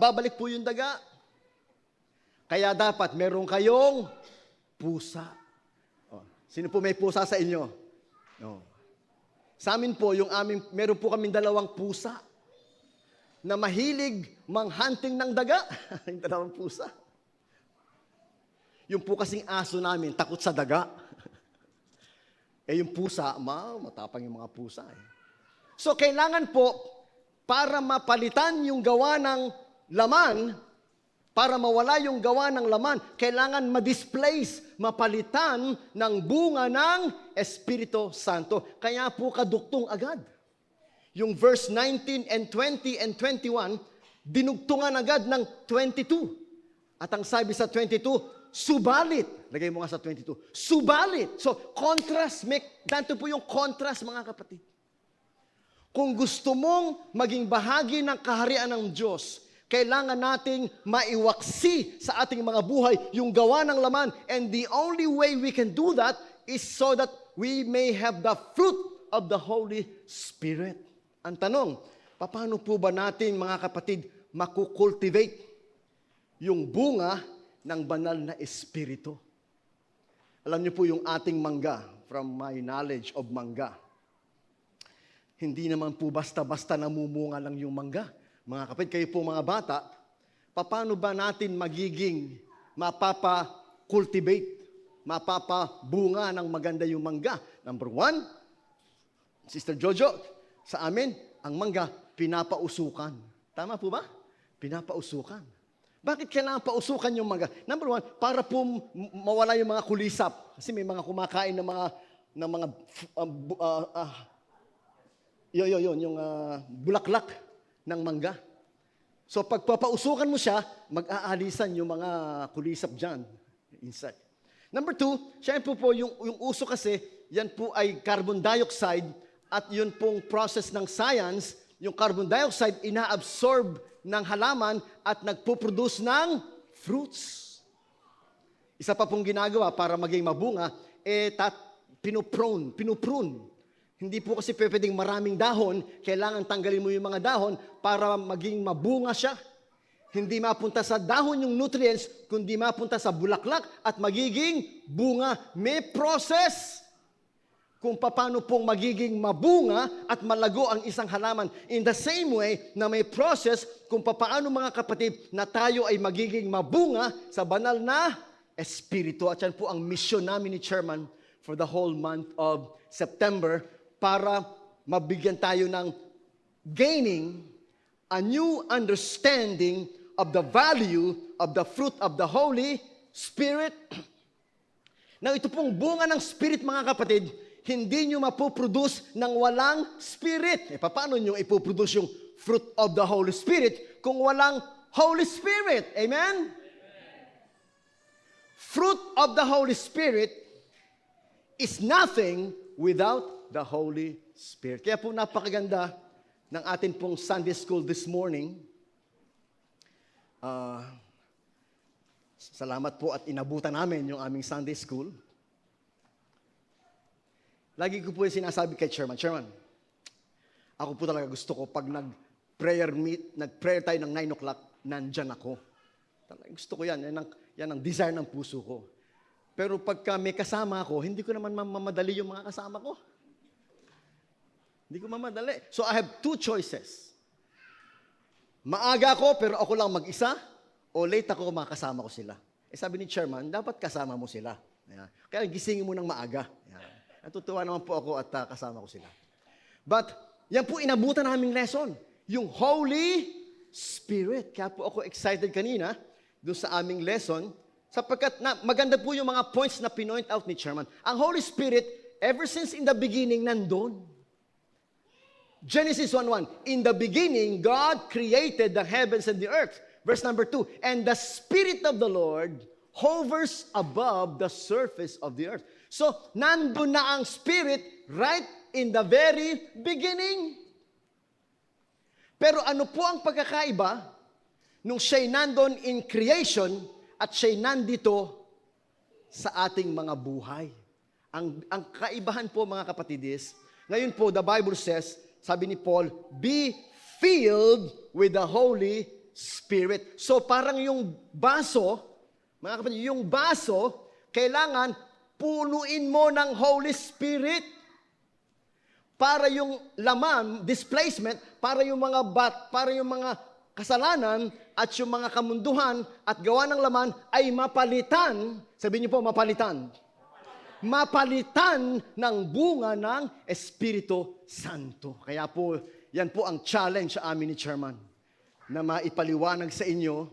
Speaker 2: babalik po yung daga. Kaya dapat meron kayong pusa. Oh, sino po may pusa sa inyo? No. Sa amin po, meron po kaming 2 pusa na mahilig manghunting ng daga. Yung 2 pusa. Yung po kasing aso namin, takot sa daga. Yung pusa, matapang yung mga pusa. So, kailangan po, para mapalitan yung gawa ng laman, para mawala yung gawa ng laman, kailangan ma-displace, mapalitan ng bunga ng Espiritu Santo. Kaya po kaduktong agad. Yung verse 19 and 20 and 21, dinugtungan agad ng 22. At ang sabi sa 22, subalit. Lagay mo nga sa 22. Subalit. So, contrast. Danto po yung contrast, mga kapatid. Kung gusto mong maging bahagi ng kaharian ng Diyos, kailangan nating maiwaksi sa ating mga buhay yung gawa ng laman. And the only way we can do that is so that we may have the fruit of the Holy Spirit. Ang tanong, paano po ba natin, mga kapatid, makukultivate yung bunga ng banal na Espiritu? Alam niyo po yung ating mangga, from my knowledge of mangga, hindi naman po basta-basta namumunga lang yung mangga. Mga kapatid, kayo po mga bata, paano ba natin magiging mapapa-cultivate, mapapabunga ng maganda yung mangga? Number 1, Sister Jojo, sa amin, ang mangga, pinapausukan. Tama po ba? Pinapausukan. Bakit kailangan pausukan yung mangga? Number 1, para po mawala yung mga kulisap. Kasi may mga kumakain ng mga yung bulaklak ng mangga. So pagpapausukan mo siya, mag-aalisan yung mga kulisap dyan, insect. Number 2, syempre po yung uso kasi, yan po ay carbon dioxide at yun pong process ng science, yung carbon dioxide ina-absorb ng halaman at nagpo-produce ng fruits. Isa pa pong ginagawa para maging mabunga, pinuprune. Hindi po kasi pwedeng maraming dahon, kailangan tanggalin mo yung mga dahon para maging mabunga siya. Hindi mapunta sa dahon yung nutrients, kundi mapunta sa bulaklak at magiging bunga. May process. kung paano pong magiging mabunga at malago ang isang halaman. In the same way na may process kung paano mga kapatid na tayo ay magiging mabunga sa banal na espiritu. At yan po ang mission namin ni Chairman for the whole month of September para mabigyan tayo ng gaining a new understanding of the value of the fruit of the Holy Spirit. Na ito pong bunga ng Spirit, mga kapatid, hindi nyo mapoproduce ng walang Spirit. Paano nyo ipoproduce yung fruit of the Holy Spirit kung walang Holy Spirit? Amen? Fruit of the Holy Spirit is nothing without the Holy Spirit. Kaya po napakaganda ng atin pong Sunday School this morning. Salamat po at inabutan namin yung aming Sunday School. Lagi ko po yung sinasabi kay Chairman, ako po talaga gusto ko pag nag-prayer tayo ng 9 o'clock, nandyan ako. Talaga gusto ko yan. Yan ang desire ng puso ko. Pero pagka may kasama ako, hindi ko naman mamadali yung mga kasama ko. Hindi ko mamadali. So I have two choices. Maaga ako, pero ako lang mag-isa, o late ako, makasama ko sila. Sabi ni Chairman, dapat kasama mo sila. Ayan. Kaya gisingin mo ng maaga. Ayan. Natutuwa naman po ako at kasama ko sila. But, yan po inabutan naming lesson. Yung Holy Spirit. Kaya po ako excited kanina doon sa aming lesson sapagkat maganda po yung mga points na pinoint out ni Chairman. Ang Holy Spirit, ever since in the beginning, nandun. Genesis 1:1, in the beginning, God created the heavens and the earth. Verse number 2, and the Spirit of the Lord hovers above the surface of the earth. So, nandun na ang Spirit right in the very beginning. Pero ano po ang pagkakaiba nung siya'y nandun in creation at siya'y nandito sa ating mga buhay? Ang kaibahan po, mga kapatid, is, ngayon po, the Bible says, sabi ni Paul, be filled with the Holy Spirit. So parang yung baso, mga kapatid, yung baso, kailangan punuin mo ng Holy Spirit para yung laman, displacement, para yung mga kasalanan at yung mga kamunduhan at gawa ng laman ay mapalitan. Sabihin niyo po, mapalitan. Mapalitan ng bunga ng Espiritu Santo. Kaya po, yan po ang challenge sa amin ni Chairman na maipaliwanag sa inyo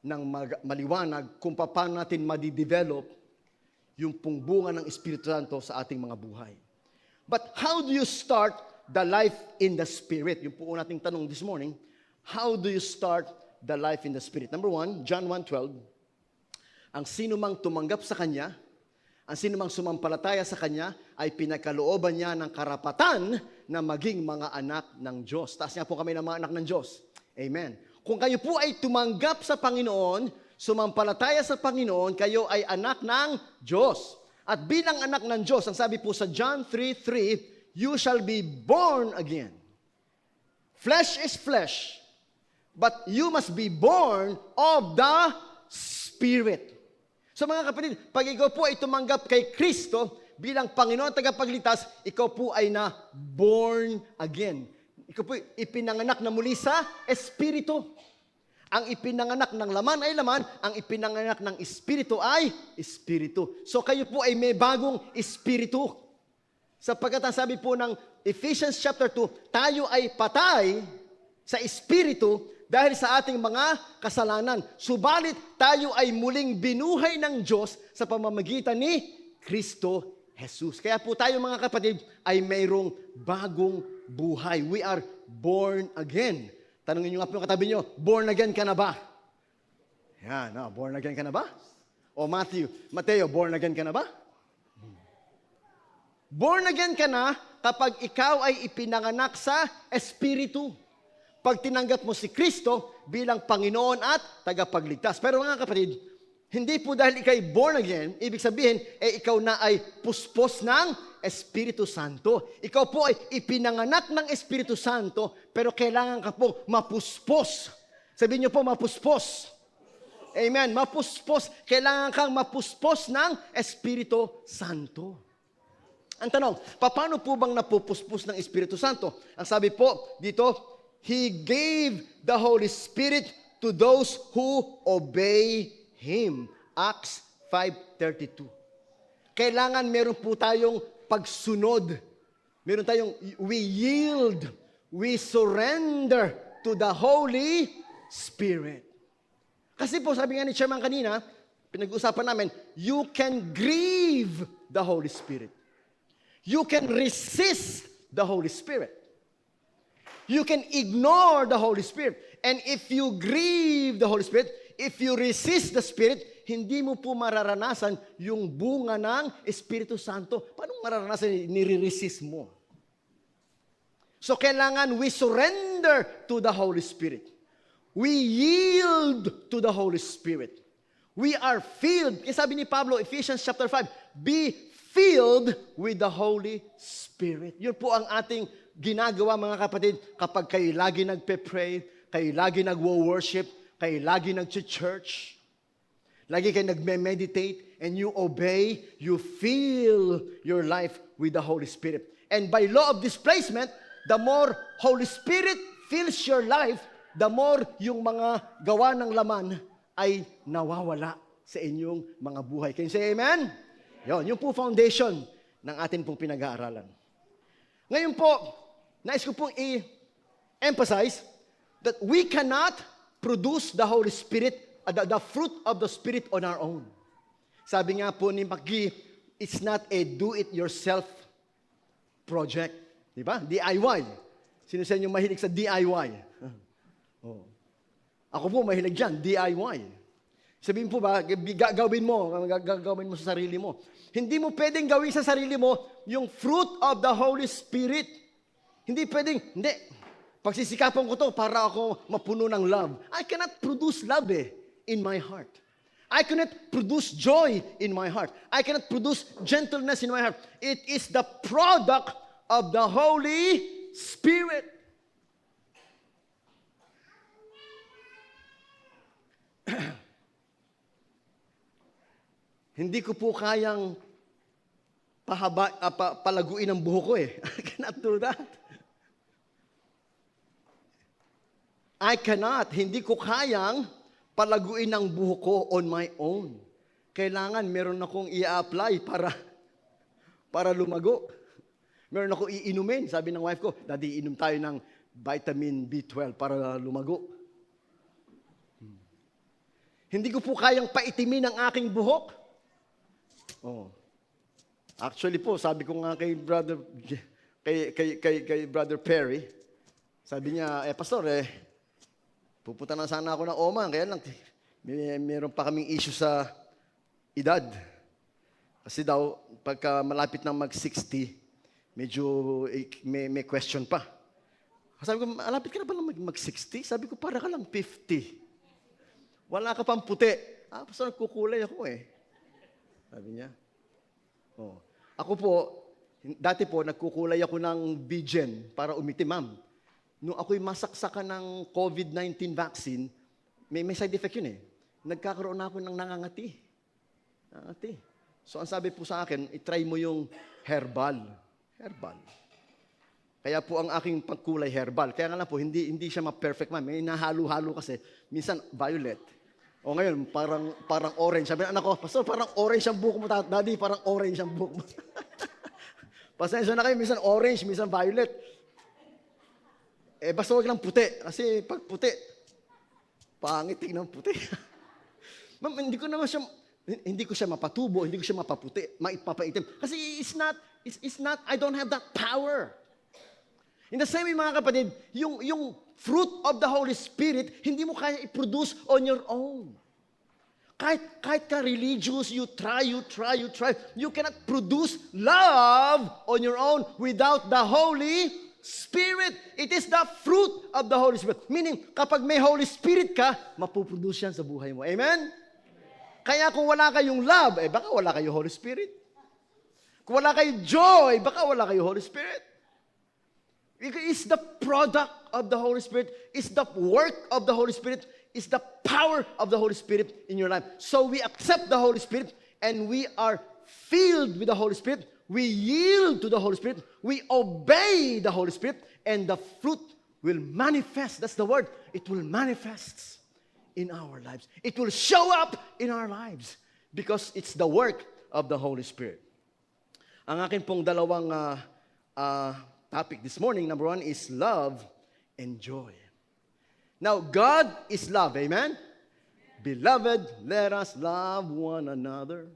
Speaker 2: ng maliwanag kung paano natin madidevelop yung pong bunga ng Espiritu Santo sa ating mga buhay. But how do you start the life in the Spirit? Yung po nating tanong this morning, how do you start the life in the Spirit? Number 1, John 1:12, ang sino mang tumanggap sa Kanya, ang sino mang sumampalataya sa Kanya, ay pinakalooban niya ng karapatan na maging mga anak ng Diyos. Taas niya po kami ng mga anak ng Diyos. Amen. Kung kayo po ay tumanggap sa Panginoon, sumampalataya sa Panginoon, kayo ay anak ng Diyos. At bilang anak ng Diyos, ang sabi po sa John 3:3, you shall be born again. Flesh is flesh, but you must be born of the Spirit. So mga kapatid, pag ikaw po ay tumanggap kay Kristo bilang Panginoon at tagapagligtas, ikaw po ay na born again. Ikaw po ipinanganak na muli sa Espiritu. Ang ipinanganak ng laman ay laman, ang ipinanganak ng Espiritu ay Espiritu. So kayo po ay may bagong Espiritu. Sapagkat ang sabi po ng Ephesians chapter 2, tayo ay patay sa Espiritu dahil sa ating mga kasalanan. Subalit tayo ay muling binuhay ng Diyos sa pamamagitan ni Kristo Jesus. Kaya po tayo, mga kapatid, ay mayroong bagong buhay. We are born again. Tanungin nyo nga po yung katabi nyo, born again ka na ba? Yan, born again ka na ba? O Mateo, born again ka na ba? Born again ka na kapag ikaw ay ipinanganak sa Espiritu. Pag tinanggap mo si Kristo bilang Panginoon at tagapagligtas. Pero mga kapatid, hindi po dahil ikay born again, ibig sabihin, ikaw na ay puspos ng Espiritu Santo. Ikaw po ay ipinanganak ng Espiritu Santo, pero kailangan ka po mapuspos. Sabihin niyo po, mapuspos. Amen. Mapuspos. Kailangan kang mapuspos ng Espiritu Santo. Ang tanong, paano po bang napupuspos ng Espiritu Santo? Ang sabi po dito, He gave the Holy Spirit to those who obey Him. Acts 5:32. Kailangan meron po tayong pagsunod. Meron tayong we yield, we surrender to the Holy Spirit. Kasi po, sabi nga ni Chairman kanina, pinag-usapan namin, you can grieve the Holy Spirit. You can resist the Holy Spirit. You can ignore the Holy Spirit. And if you grieve the Holy Spirit, if you resist the Spirit, hindi mo po mararanasan yung bunga ng Espiritu Santo. Paano mararanasan? Nire-resist mo. So, kailangan we surrender to the Holy Spirit. We yield to the Holy Spirit. We are filled. Kaya sabi ni Pablo, Ephesians chapter 5, be filled with the Holy Spirit. Yun po ang ating ginagawa, mga kapatid, kapag kayo lagi nagpe-pray, kayo lagi nagwo-worship, kayo lagi nag-church, lagi kayo nagme-meditate, and you obey, you fill your life with the Holy Spirit. And by law of displacement, the more Holy Spirit fills your life, the more yung mga gawa ng laman ay nawawala sa inyong mga buhay. Can you say amen? Yun po foundation ng atin pong pinag-aaralan. Ngayon po, nais ko pong i-emphasize that we cannot produce the Holy Spirit, the fruit of the Spirit on our own. Sabi nga po ni McGee, it's not a do-it-yourself project. Diba? DIY. Sino sa inyo mahilig sa DIY? Oh. Ako po mahilig dyan, DIY. Sabihin po ba, gagawin mo sa sarili mo. Hindi mo pwedeng gawin sa sarili mo yung fruit of the Holy Spirit. Hindi pwedeng, hindi. Pagsisikapan ko to para ako mapuno ng love. I cannot produce love in my heart. I cannot produce joy in my heart. I cannot produce gentleness in my heart. It is the product of the Holy Spirit. Hindi ko po kayang palaguin ang buhok ko I cannot do that. I cannot. Hindi ko kayang palaguin ang buhok ko on my own. Kailangan meron akong i-apply para lumago. Meron akong iinumin. Sabi ng wife ko, Daddy, inom tayo ng vitamin B12 para lumago. Hindi ko po kayang paitimin ang aking buhok. Oh. Actually po, sabi ko nga kay Brother Perry, sabi niya, Pastor, pupunta na sana ako ng Oman, kaya lang, meron pa kaming issue sa edad. Kasi daw, pagka malapit na mag-60, medyo may question pa. Sabi ko, malapit ka na ba na mag-60? Sabi ko, para ka lang 50. Wala ka pang puti. Pastor, kukulay ako Sabi niya. Oh. Ako po, dati po, nagkukulay ako ng Bigen para umitim, ma'am. Nung ako'y masaksakan ng COVID-19 vaccine, may side effect yun Nagkakaroon ako ng nangangati. So, ang sabi po sa akin, itry mo yung herbal. Kaya po ang aking pagkulay herbal. Kaya nga lang po, hindi siya ma-perfect, ma'am. May nahalo-halo kasi. Minsan, violet. O ngayon, parang orange. Sabi ng anak ko, Pastor, parang orange ang buhok mo. Daddy, parang orange ang buhok mo. Pasensya na kayo, minsan orange, minsan violet. Basta wag lang puti. Kasi pag puti, pangit tingnan puti. Ma'am, hindi ko siya mapatubo, hindi ko siya mapaputi, maipapaitim. Kasi it's not, I don't have that power. In the same way, mga kapatid, yung fruit of the Holy Spirit, hindi mo kaya i-produce on your own. Kahit ka religious, you try. You cannot produce love on your own without the Holy Spirit. It is the fruit of the Holy Spirit. Meaning, kapag may Holy Spirit ka, mapuproduce yan sa buhay mo. Amen? Kaya kung wala kayong love, baka wala kayong Holy Spirit. Kung wala kayong joy, baka wala kayong Holy Spirit. It's the product of the Holy Spirit. It's the work of the Holy Spirit. It's the power of the Holy Spirit in your life. So we accept the Holy Spirit and we are filled with the Holy Spirit. we yield to the Holy Spirit, we obey the Holy Spirit, and the fruit will manifest. That's the word. It will manifest in our lives. It will show up in our lives because it's the work of the Holy Spirit. Ang akin pong dalawang topic this morning, number one is love and joy. Now, God is love. Amen? Beloved, let us love one another.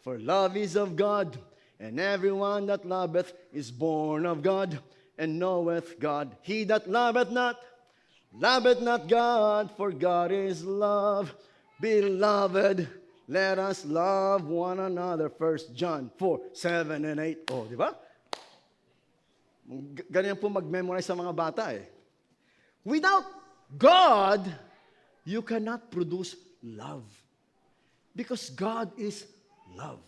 Speaker 2: For love is of God, and everyone that loveth is born of God, and knoweth God. He that loveth not God, for God is love. Beloved, let us love one another. 1 John 4:7 and 8. Oh, di ba? Ganyan po mag-memorize sa mga bata eh. Without God, you cannot produce love. Because God is love.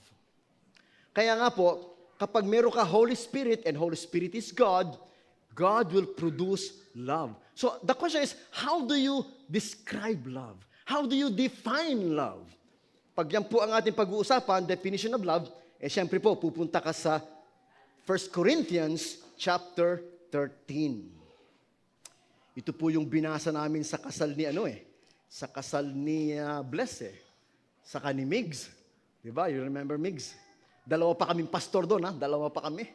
Speaker 2: Kaya nga po, kapag meron ka Holy Spirit and Holy Spirit is God, God will produce love. So the question is, how do you describe love? How do you define love? Pag yan po ang ating pag-uusapan, definition of love, syempre po, pupunta ka sa 1 Corinthians chapter 13. Ito po yung binasa namin sa kasal ni sa kasal ni Bless saka ni Migs. Diba? You remember Migs? Dalawa pa kaming pastor doon, Dalawa pa kami.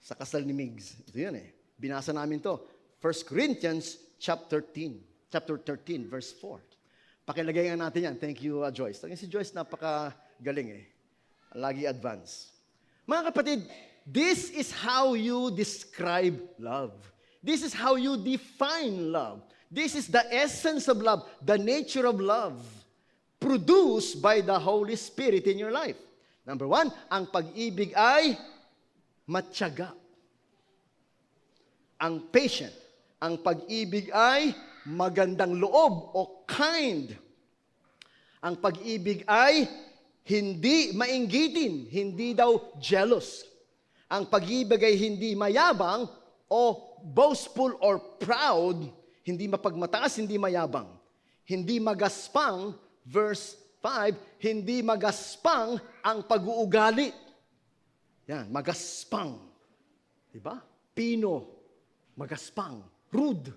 Speaker 2: Sa kasal ni Migs. Ito yun Binasa namin to. 1 Corinthians chapter 13, verse 4. Pakilagay nga natin yan. Thank you, Joyce. Si Joyce napakagaling Lagi advance. Mga kapatid, this is how you describe love. This is how you define love. This is the essence of love, the nature of love, produced by the Holy Spirit in your life. Number one, ang pag-ibig ay matyaga. Ang patient. Ang pag-ibig ay magandang loob o kind. Ang pag-ibig ay hindi mainggitin, hindi daw jealous. Ang pag-ibig ay hindi mayabang o boastful or proud, hindi mapagmataas, hindi mayabang. Hindi magaspang, verse 5, hindi magaspang ang pag-uugali. Yan, magaspang. Diba? Pino, magaspang. Rude.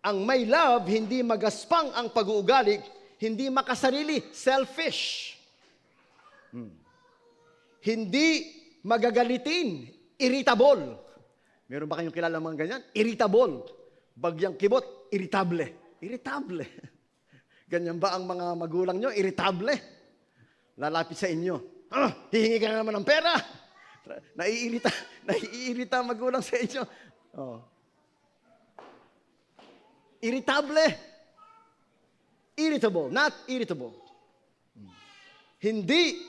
Speaker 2: Ang may love, hindi magaspang ang pag-uugali, hindi makasarili, selfish. Hindi magagalitin, irritable. Meron ba kayong kilala mga ganyan? Irritable. Bagyang kibot, irritable. Irritable. Ganyan ba ang mga magulang nyo? Irritable. Lalapit sa inyo. Hihingi ka na naman ng pera. Naiirita magulang sa inyo. Oh. Irritable. Irritable, not irritable. Hindi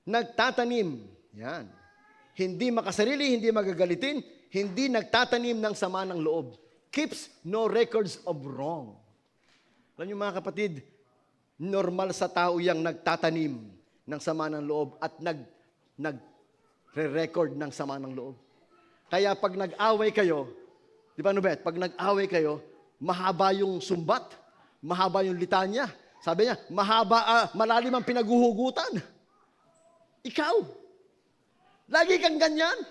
Speaker 2: nagtatanim. Yan. Hindi makasarili, hindi magagalitin, hindi nagtatanim ng sama ng loob. Keeps no records of wrong. Alam niyo mga kapatid, normal sa tao yang nagtatanim ng sama ng loob at nagre-record ng sama ng loob. Kaya pag nag-away kayo, di ba Nubet, pag nag-away kayo, mahaba yung sumbat, mahaba yung litanya. Sabi niya, malalim ang pinaguhugutan. Ikaw, lagi kang ganyan.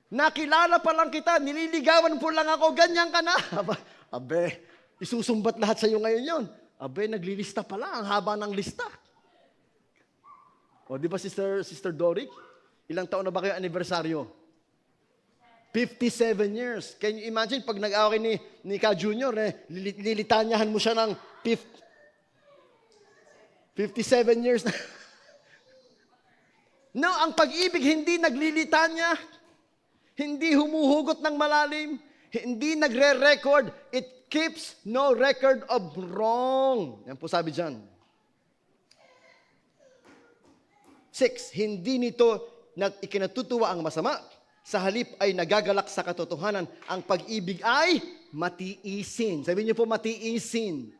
Speaker 2: Nakilala pa lang kita, nililigawan po lang ako, ganyan ka na. Abe, isusumbat lahat sa iyo ngayon yon. Abe, naglilista pala, ang haba ng lista. O, di ba Sister Doric? Ilang taon na ba kayo anibersaryo? 57 years. Can you imagine, pag nag-away ni Ka Junior, lilitanyahan mo siya ng 57 years na. No, ang pag-ibig hindi naglilitanya, hindi humuhugot ng malalim, hindi nagre-record, it keeps no record of wrong. Yan po sabi dyan. 6, hindi nito ikinatutuwa ang masama, sa halip ay nagagalak sa katotohanan, ang pag-ibig ay matiisin. Sabi niyo po, matiisin.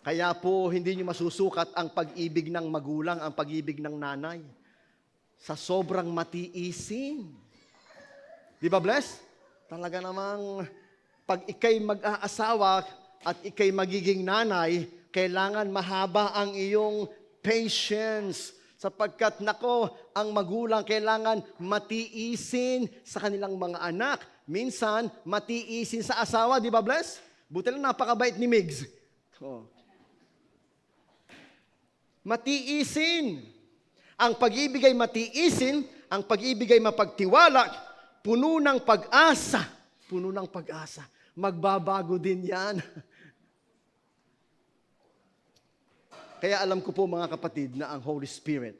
Speaker 2: Kaya po, hindi nyo masusukat ang pag-ibig ng magulang, ang pag-ibig ng nanay. Sa sobrang matiisin. Di ba, Bless? Talaga namang, pag ikay mag-aasawa at ikay magiging nanay, kailangan mahaba ang iyong patience. Sapagkat nako, ang magulang kailangan matiisin sa kanilang mga anak. Minsan, matiisin sa asawa, di ba, bless? Buti lang napakabait ni Migs. Oh. Matiisin. Ang pag-ibig ay matiisin, ang pag-ibig ay mapagtiwala, puno ng pag-asa. Puno ng pag-asa. Magbabago din yan. Kaya alam ko po mga kapatid na ang Holy Spirit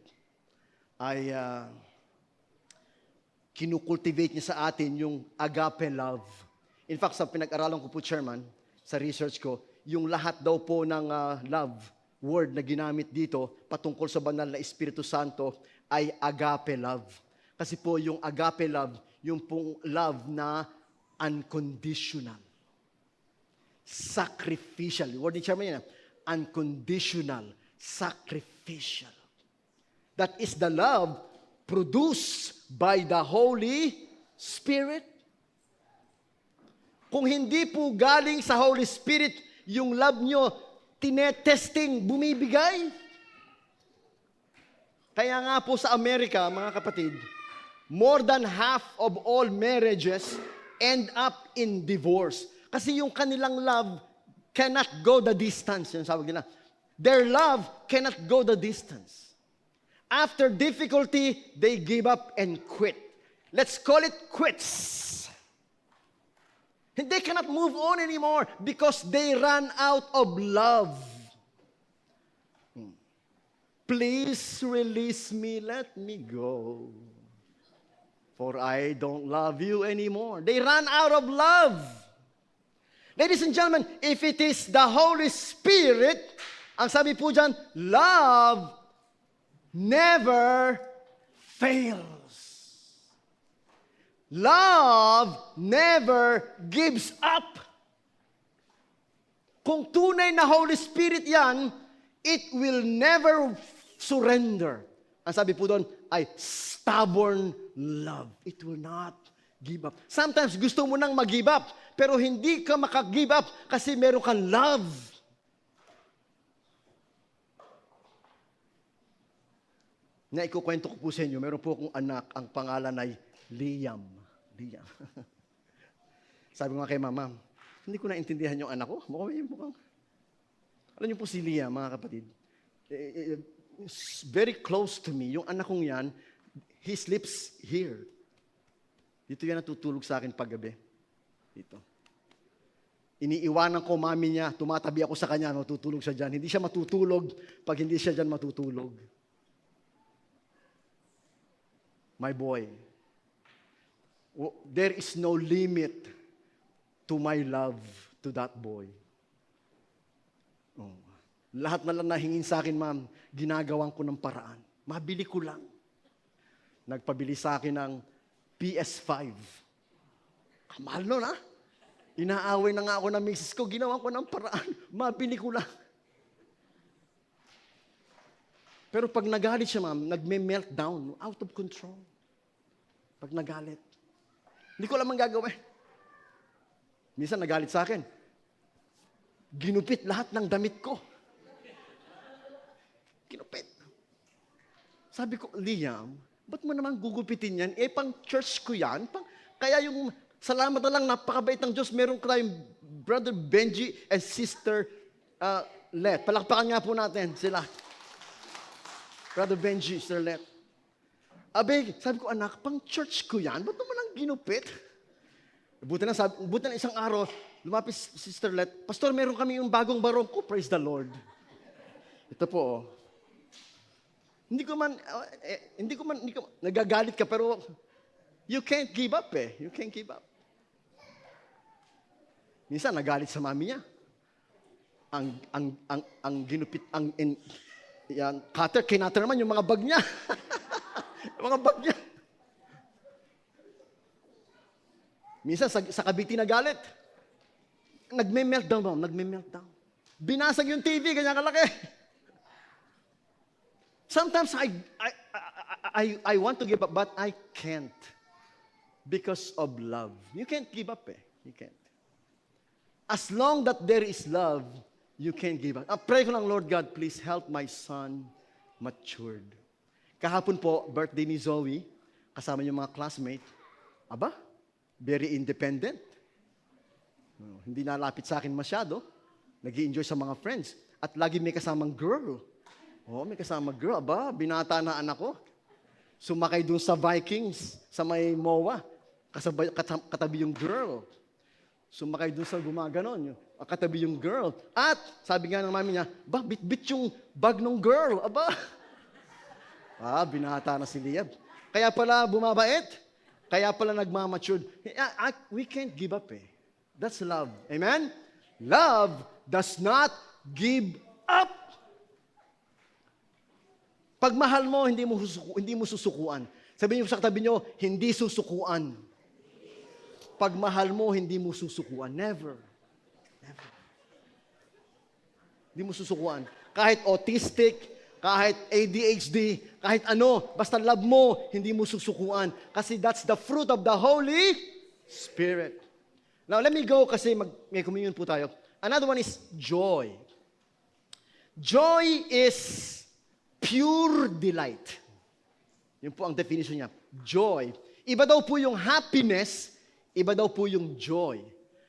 Speaker 2: ay kinukultivate niya sa atin yung agape love. In fact, sa pinag-aralan ko po, Chairman, sa research ko, yung lahat daw po ng love word na ginamit dito patungkol sa banal na Espiritu Santo ay agape love. Kasi po yung agape love, yung pong love na unconditional. Sacrificial. Yung word ni Chairman yan, unconditional, sacrificial. That is the love produced by the Holy Spirit. Kung hindi po galing sa Holy Spirit, yung love nyo, tinetesting, bumibigay. Kaya nga po sa Amerika, mga kapatid, more than half of all marriages end up in divorce. Kasi yung kanilang love cannot go the distance. Yung sabi nila. Their love cannot go the distance. After difficulty, they give up and quit. Let's call it quits. They cannot move on anymore because they ran out of love. Please release me, let me go. For I don't love you anymore. They ran out of love. Ladies and gentlemen, if it is the Holy Spirit, ang sabi po dyan, love never fails. Love never gives up. Kung tunay na Holy Spirit yan, it will never surrender. Ang sabi po doon ay stubborn love. It will not give up. Sometimes gusto mo nang mag-give up, pero hindi ka maka-give up kasi meron kang love. Na ikukwento ko po sa inyo, meron po akong anak, ang pangalan ay Liam. Liam. Sabi ko nga kay mama, hindi ko naintindihan yung anak ko. Mukhang. Alam niyo po si Liam, mga kapatid. Very close to me. Yung anak kong yan, he sleeps here. Dito yan natutulog sa akin paggabi. Dito. Iniiwanan ko mami niya, tumatabi ako sa kanya, matutulog siya dyan. Hindi siya matutulog pag hindi siya dyan matutulog. My boy, there is no limit to my love to that boy. Oh. Lahat na lang nahingin sa akin, ma'am, ginagawan ko ng paraan. Mabili ko lang. Nagpabili sa akin ng PS5. Kamahal nun, ha? Inaaway na nga ako ng misis ko, ginawa ko ng paraan. Mabili ko lang. Pero pag nagalit siya, ma'am, nagme-meltdown, out of control. Pag nagalit. Hindi ko alam ang gagawin. Minsan nagalit sa akin. Ginupit lahat ng damit ko. Ginupit. Sabi ko, Liam, ba't mo naman gugupitin yan? Pang church ko yan. Kaya yung salamat na lang, napakabait ng Diyos. Meron tayong Brother Benji and Sister Let. Palakpakan nga po natin sila. Brother Benji, Sister Let. Sabi ko, anak, pang church ko yan? Ba't naman ang ginupit? Buti na isang araw, lumapit si Sister Let, Pastor, meron kami yung bagong barong ko. Praise the Lord. Ito po, oh. Hindi ko man, nagagalit ka, pero you can't give up eh. You can't give up. Minsan, nagalit sa mami niya. Ang ginupit, yan, kinater naman yung mga bag niya. Yung mga bag niya. Minsan, sa Cavite nagalit. Nagme-meltdown, ma'am. Nagme-meltdown. Binasag yung TV, ganyan kalaki. Sometimes I want to give up, but I can't. Because of love. You can't give up eh. You can't. As long that there is love, you can't give up. Pray ko lang, Lord God, please help my son matured. Kahapon po, birthday ni Zoe, kasama yung mga classmate. Aba, very independent. Hindi nalapit sa akin masyado. Nag-i-enjoy sa mga friends. At lagi may kasamang girl. May kasamang girl. Aba, binata na anak ko. Sumakay dun sa Vikings, sa may MOA. Katabi yung girl. Sumakay dun sa gumaganon. Katabi yung girl. At, sabi nga ng mami niya, bit-bit yung bag ng girl. Aba. Binata na si Liab. Kaya pala bumabait. Kaya pala nagmamature. We can't give up eh. That's love. Amen? Love does not give up. Pag mahal mo, hindi mo susukuan. Sabihin niyo sa katabi niyo, hindi susukuan. Pag mahal mo, hindi mo susukuan. Never. Never. Hindi mo susukuan. Kahit autistic, kahit ADHD, kahit ano, basta love mo, hindi mo susukuan. Kasi that's the fruit of the Holy Spirit. Now, let me go kasi may communion po tayo. Another one is joy. Joy is pure delight. Yun po ang definition niya. Joy. Iba daw po yung happiness, iba daw po yung joy.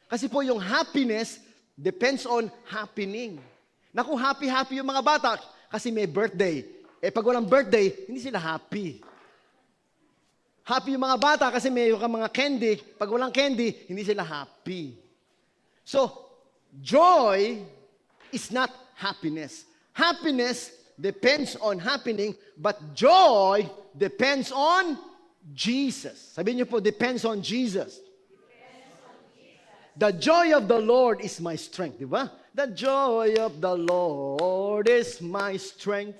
Speaker 2: Kasi po yung happiness depends on happening. Naku, happy-happy yung mga bata kasi may birthday. Pag walang birthday, hindi sila happy. Happy yung mga bata kasi may mga candy. Pag walang candy, hindi sila happy. So, joy is not happiness. Happiness depends on happening, but joy depends on Jesus. Sabihin niyo po, depends on Jesus. The joy of the Lord is my strength, di ba? The joy of the Lord is my strength.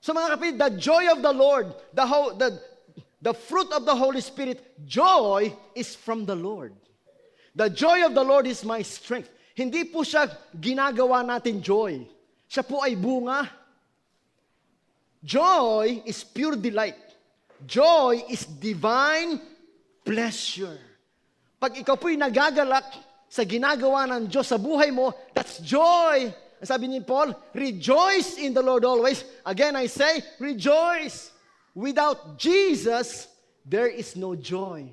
Speaker 2: So mga kapatid, the joy of the Lord, the fruit of the Holy Spirit, joy is from the Lord. The joy of the Lord is my strength. Hindi po siya ginagawa natin joy. Siya po ay bunga. Joy is pure delight. Joy is divine pleasure. Pag ikaw po'y nagagalak sa ginagawa ng Diyos sa buhay mo, that's joy. Sabi ni Paul, rejoice in the Lord always. Again, I say, rejoice. Without Jesus, there is no joy.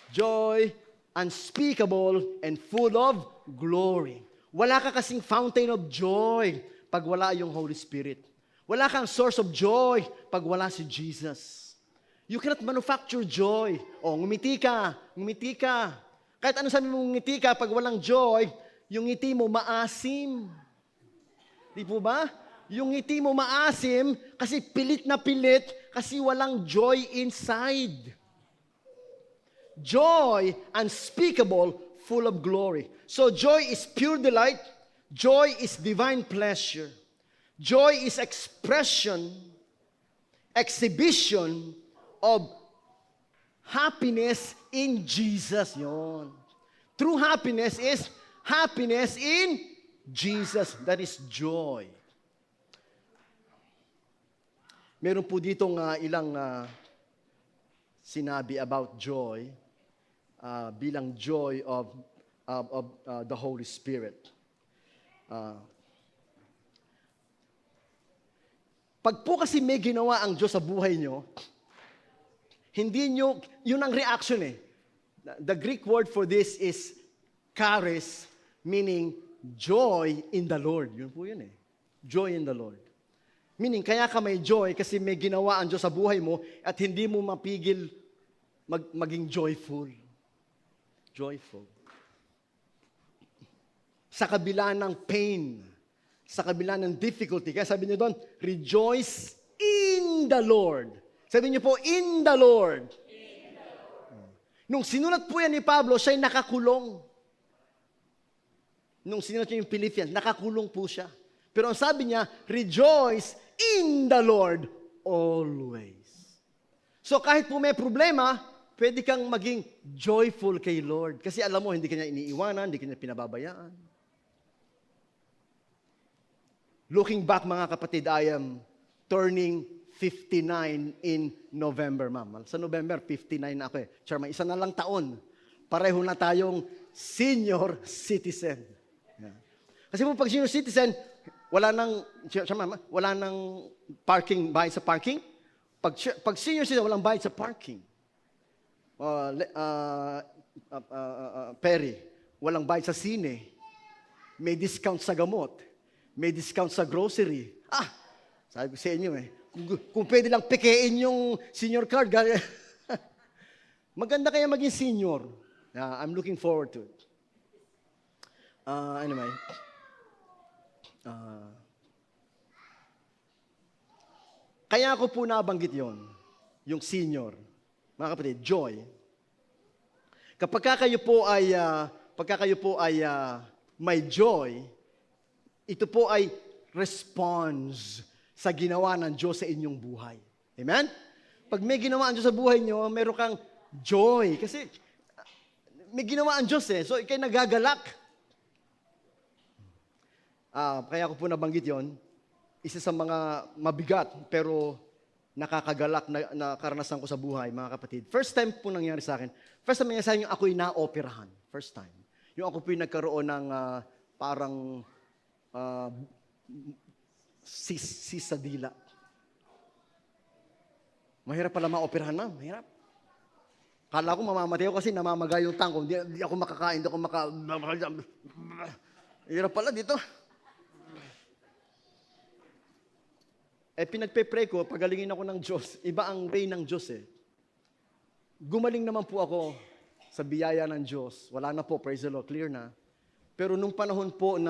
Speaker 2: Joy, unspeakable and full of glory. Wala ka kasing fountain of joy pag wala yung Holy Spirit. Wala kang source of joy pag wala si Jesus. You cannot manufacture joy. Ngumiti ka, ngumiti ka. Kahit ano sabi mo ngumiti ka, pag walang joy, yung ngiti mo maasim. Di po ba? Yung ngiti mo maasim kasi pilit na pilit kasi walang joy inside. Joy, unspeakable, full of glory. So joy is pure delight. Joy is divine pleasure. Joy is exhibition of happiness in Jesus. Yon. True happiness is happiness in Jesus. That is joy. Meron po ditong ilang sinabi about joy bilang joy of the Holy Spirit. Pag po kasi may ginawa ang Diyos sa buhay nyo, hindi nyo, yun ang reaction eh. The Greek word for this is charis, meaning joy in the Lord. Yun po yun eh. Joy in the Lord. Meaning, kaya ka may joy kasi may ginawa ang Diyos sa buhay mo at hindi mo mapigil maging joyful. Joyful. Sa kabila ng pain, sa kabila ng difficulty. Kaya sabi niyo doon, rejoice in the Lord. Sabi niyo po, in the Lord. In the Lord. Nung sinulat po yan ni Pablo, siya'y nakakulong. Nung sinulat niya yung Philippians, nakakulong po siya. Pero ang sabi niya, rejoice in the Lord always. So kahit po may problema, pwede kang maging joyful kay Lord. Kasi alam mo, hindi ka niya iniiwanan, hindi ka niya pinababayaan. Looking back, mga kapatid, I am turning 59 in November, ma'am. Sa November, 59 na ako eh. Charma, isa na lang taon. Pareho na tayong senior citizen. Yeah. Kasi po pag senior citizen, wala nang parking, bayad sa parking. Pag senior citizen, walang bayad sa parking. Perry, walang bayad sa sine. May discount sa gamot. May discount sa grocery. Sabi ko sa inyo kung pwede lang pikein yung senior card, maganda kaya maging senior. I'm looking forward to it. Anyway. Kaya ako po nabanggit yon, yung senior. Mga kapatid, joy. Kapag kayo po ay may joy, ito po ay response sa ginawa ng Diyos sa inyong buhay. Amen? Pag may ginawa ang Diyos sa buhay nyo, meron kang joy. Kasi may ginawa ang Diyos So, ikay nagagalak. Kaya ko po nabanggit yon, isa sa mga mabigat pero nakakagalak na karanasan ko sa buhay, mga kapatid. First time po nangyari sa akin. First time nangyari sa akin yung ako'y na-operahan. First time. Yung ako po'y nagkaroon ng parang sis sa dila. Mahirap pala ma-operahan, ma'am. Mahirap. Kala ko mamamatay ako kasi namamagay yung tangko. Hindi ako makakain, hindi ako Hirap pala dito. Pinagpe-pray ko, pagalingin ako ng Diyos. Iba ang way ng Diyos Gumaling naman po ako sa biyaya ng Diyos. Wala na po, praise the Lord, clear na. Pero nung panahon po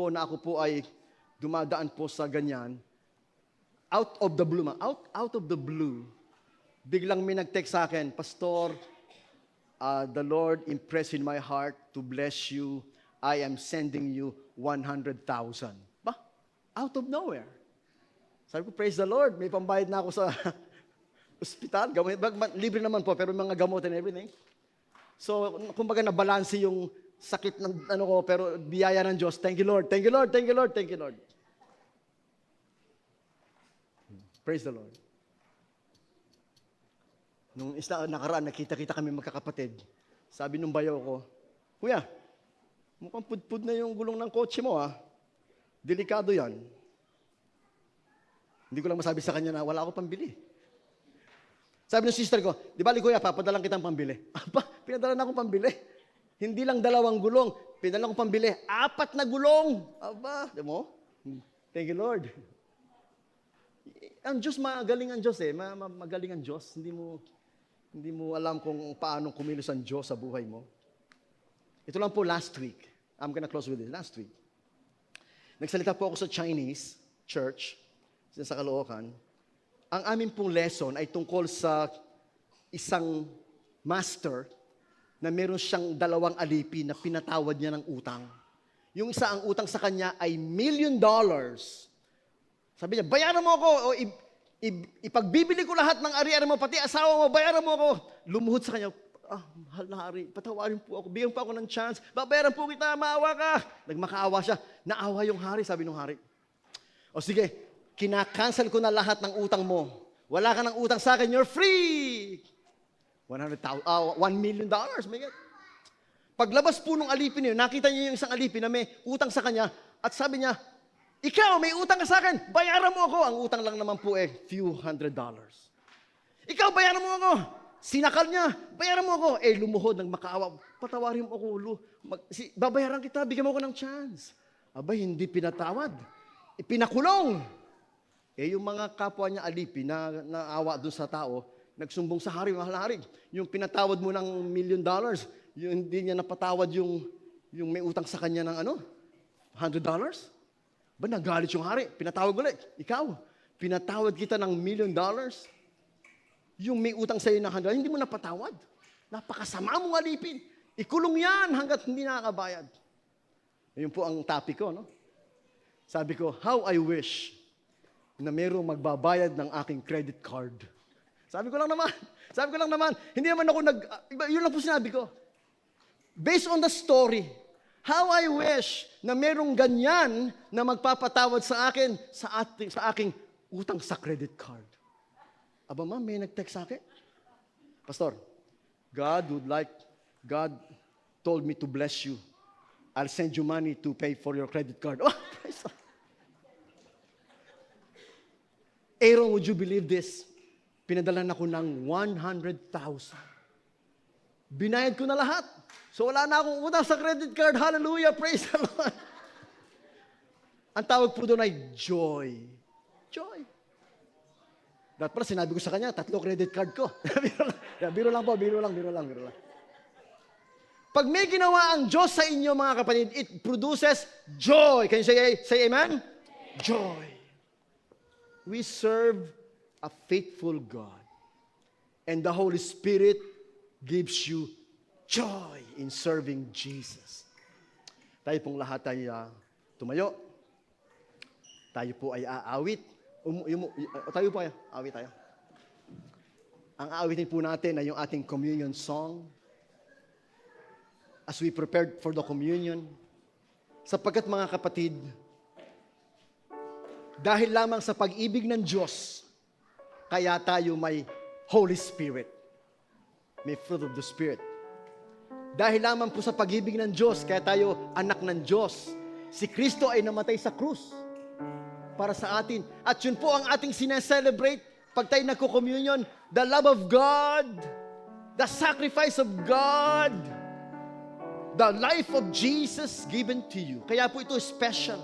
Speaker 2: na ako po ay dumadaan po sa ganyan, out of the blue, biglang may nag-text sa akin, Pastor, the Lord impressed in my heart to bless you. I am sending you 100,000. Out of nowhere. Sabi ko, praise the Lord, may pambayad na ako sa ospital. Libre naman po, pero mga gamot and everything. So, kumbaga nabalanse yung sakit ng ko, pero biyaya ng Diyos. Thank you, Lord. Thank you, Lord. Thank you, Lord. Thank you, Lord. Praise the Lord. Nung nakaraan, nakita-kita kami magkakapatid. Sabi nung bayaw ko, Kuya, mukhang pudpud na yung gulong ng kotse mo, Delikado yan. Hindi ko lang masabi sa kanya na wala ako pambili. Sabi ng sister ko, di ba, Kuya, papadalang kitang pambili. Pinadala na akong pambili. Hindi lang 2 gulong, pinadala akong pambili. 4 na gulong. Di mo? Thank you, Lord. Ang Diyos, magaling ang Diyos magaling ang Diyos. Hindi mo alam kung paano kumilos ang Diyos sa buhay mo. Ito lang po last week. I'm gonna close with this. Last week. Nagsalita po ako sa Chinese church, sa Caloocan. Ang amin pong lesson ay tungkol sa isang master na meron siyang 2 alipin na pinatawad niya ng utang. Yung isa, ang utang sa kanya ay $1 million. Sabi niya, bayaran mo ako o ipagbibili ko lahat ng ari-ari mo, pati asawa mo, bayaran mo ako. Lumuhod sa kanya, mahal na hari, patawarin po ako, bigyan pa ako ng chance, babayaran po kita, maawa ka. Nagmakaawa siya, naawa yung hari, sabi ng hari. O sige, kinakancel ko na lahat ng utang mo. Wala ka ng utang sa akin, you're free. $1 million. May get. Paglabas po nung alipin niyo, nakita niyo yung isang alipin na may utang sa kanya, at sabi niya, ikaw, may utang ka sa akin, bayaran mo ako. Ang utang lang naman po few $100. Ikaw, bayaran mo ako. Sinakal niya, bayaran mo ako. Lumuhod, nagmakaawa, patawarin mo ako, babayaran kita, bigyan mo ako ng chance. Hindi pinatawad. Pinakulong. Yung mga kapwa niya alipin na naawa doon sa tao, nagsumbong sa hari, mahal na hari. Yung pinatawad mo ng $1 million, yung hindi niya napatawad yung may utang sa kanya ng $100? Nagalit yung hari, pinatawad ulit. Ikaw, pinatawad kita ng $1 million, yung may utang sa'yo ng $100, hindi mo napatawad. Napakasama mong alipin. Ikulong yan hanggat hindi nakakabayad. Yun po ang topic ko, Sabi ko, how I wish na mayroong magbabayad ng aking credit card. Sabi ko lang naman, hindi naman ako yun lang po sinabi ko. Based on the story, how I wish na mayroong ganyan na magpapatawad sa akin sa aking utang sa credit card. Ma'am, may nag-text sa akin. Pastor, God told me to bless you. I'll send you money to pay for your credit card. Praise God. Aaron, would you believe this? Pinadalan ako ng 100,000. Binayad ko na lahat. So wala na akong utang sa credit card. Hallelujah, praise the Lord. Ang tawag po doon ay joy. Joy. Dapat pala sinabi ko sa kanya, 3 credit card ko. biro lang po, biro lang. Pag may ginawa ang Diyos sa inyo, mga kapatid, it produces joy. Can you say amen? Joy. We serve a faithful God. And the Holy Spirit gives you joy in serving Jesus. Tayo pong lahat ay tumayo. Tayo po ay aawit. Tayo po ay awit tayo. Ang aawitin po natin ay yung ating communion song. As we prepared for the communion, sapagkat mga kapatid, dahil lamang sa pag-ibig ng Diyos, kaya tayo may Holy Spirit, may fruit of the Spirit. Dahil lamang po sa pag-ibig ng Diyos, kaya tayo anak ng Diyos. Si Kristo ay namatay sa krus para sa atin. At yun po ang ating sineselebrate pag tayo nagko-communion, the love of God, the sacrifice of God, the life of Jesus given to you. Kaya po ito special.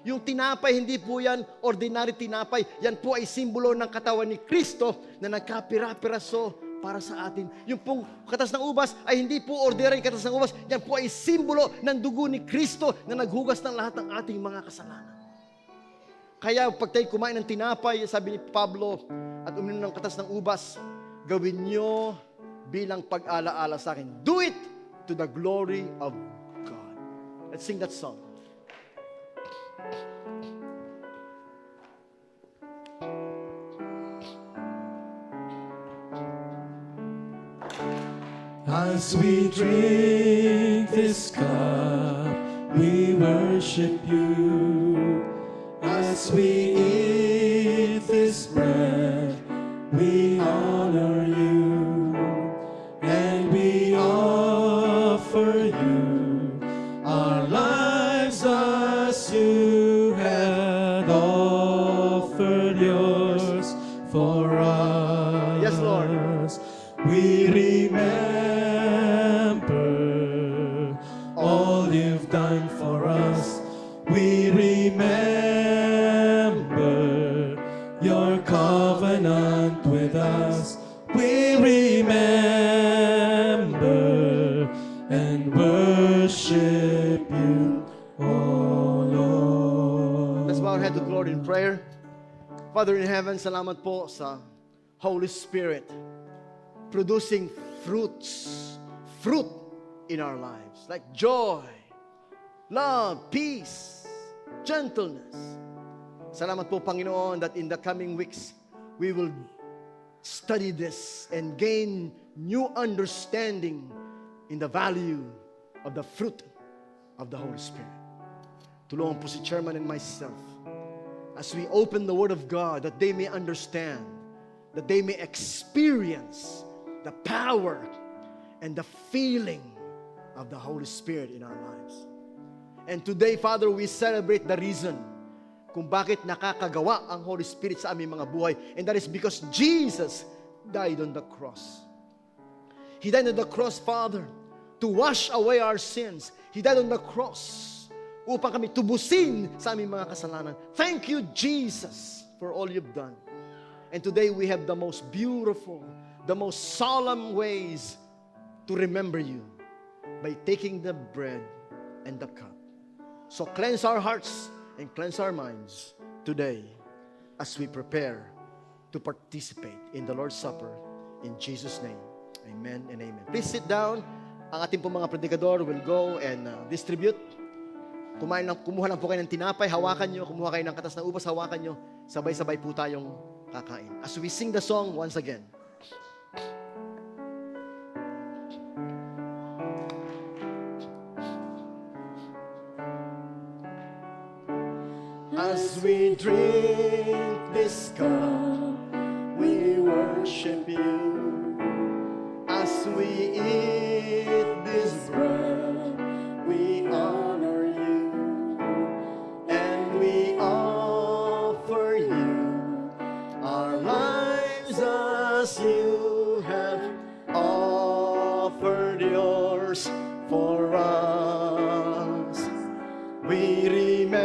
Speaker 2: Yung tinapay, hindi po yan ordinary tinapay. Yan po ay simbolo ng katawan ni Kristo na nagkapira-piraso para sa atin. Yung pong katas ng ubas ay hindi po ordinary katas ng ubas. Yan po ay simbolo ng dugo ni Kristo na naghugas ng lahat ng ating mga kasalanan. Kaya pag tayo kumain ng tinapay, sabi ni Pablo, at uminom ng katas ng ubas, gawin nyo bilang pag-alaala sa akin. Do it to the glory of God. Let's sing that song.
Speaker 3: As we drink this cup, we worship you. As we eat this bread, we honor you. And we offer you our lives as you had offered yours for us.
Speaker 2: Yes, Lord.
Speaker 3: We remember all you've done for us. We remember your covenant with us. We remember and worship you, oh Lord.
Speaker 2: Let's bow our head to the Lord in prayer. Father in heaven, salamat po sa Holy Spirit producing fruit in our lives, like joy, love, peace, gentleness. Salamat po, Panginoon, that in the coming weeks, we will study this and gain new understanding in the value of the fruit of the Holy Spirit. Tulungan po si Chairman and myself as we open the Word of God, that they may understand, that they may experience the power and the feeling of the Holy Spirit in our lives. And today, Father, we celebrate the reason kung bakit nakakagawa ang Holy Spirit sa aming mga buhay. And that is because Jesus died on the cross. He died on the cross, Father, to wash away our sins. He died on the cross upang kami tubusin sa aming mga kasalanan. Thank you, Jesus, for all you've done. And today we have the most beautiful, the most solemn ways to remember you by taking the bread and the cup. So cleanse our hearts and cleanse our minds today as we prepare to participate in the Lord's Supper. In Jesus' name, amen and amen. Please sit down. Ang ating po mga predikador will go and distribute. Kumuha lang po kayo ng tinapay, hawakan nyo. Kumuha kayo ng katas na ubas, hawakan nyo. Sabay-sabay po tayong kakain. As we sing the song once again. As we drink this cup, we worship you. As we eat this bread, we honor you. And we offer you have offered yours for us. We remember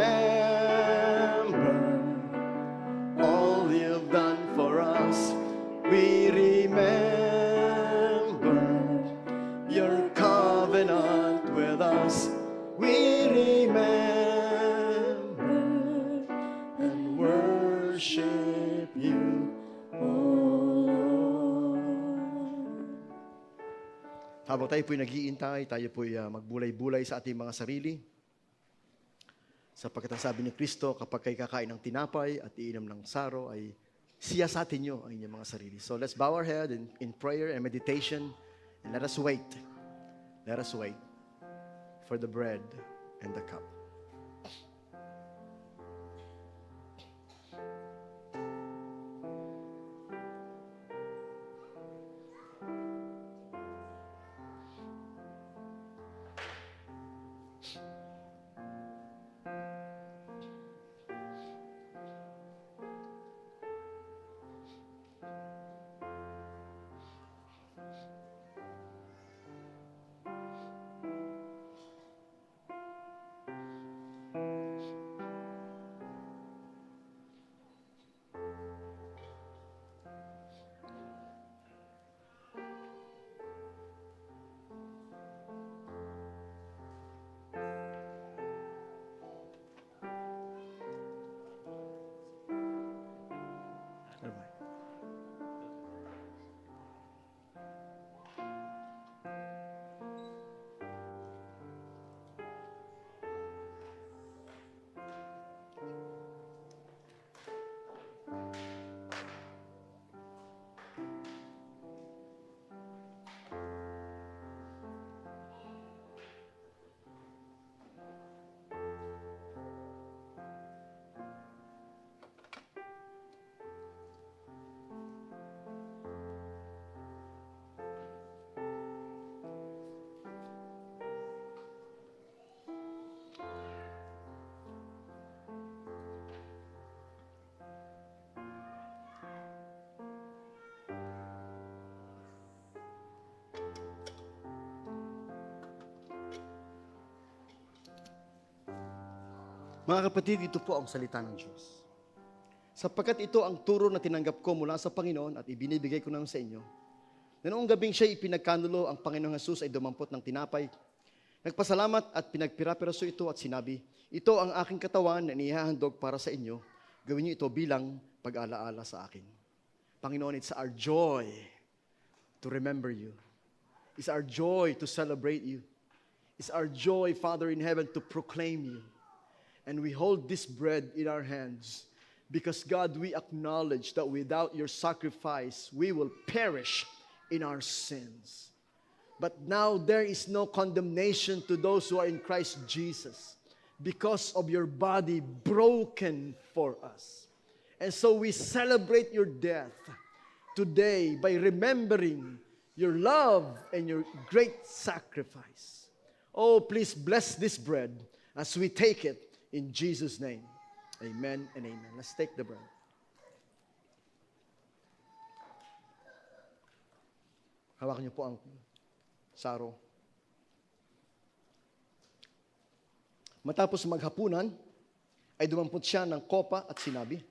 Speaker 2: all you've done for us. We remember your covenant with us. We remember and worship you, O Lord. Habang tayo po'y nag-iintay, tayo po'y magbulay-bulay sa ating mga sarili. Sapagkat ang sabi ni Kristo, kapag kayo kakain ng tinapay at iinom ng saro, ay siyasatin nyo ang inyong mga sarili. So let's bow our head in prayer and meditation, and let us wait. Let us wait for the bread and the cup. Mga kapatid, ito po ang salita ng Diyos. Sapagkat ito ang turo na tinanggap ko mula sa Panginoon at ibinibigay ko naman sa inyo. Na noong gabing siya ipinagkanulo, ang Panginoong Jesus ay dumampot ng tinapay. Nagpasalamat at pinagpira-piraso ito at sinabi, ito ang aking katawan na inihahandog para sa inyo. Gawin niyo ito bilang pag-alaala sa akin. Panginoon, it's our joy to remember you. It's our joy to celebrate you. It's our joy, Father in heaven, to proclaim you. And we hold this bread in our hands because, God, we acknowledge that without your sacrifice, we will perish in our sins. But now there is no condemnation to those who are in Christ Jesus because of your body broken for us. And so we celebrate your death today by remembering your love and your great sacrifice. Oh, please bless this bread as we take it. In Jesus' name, amen and amen. Let's take the bread. Hawakan niyo po ang saro. Matapos maghapunan, ay dumampot siya ng kopa at sinabi,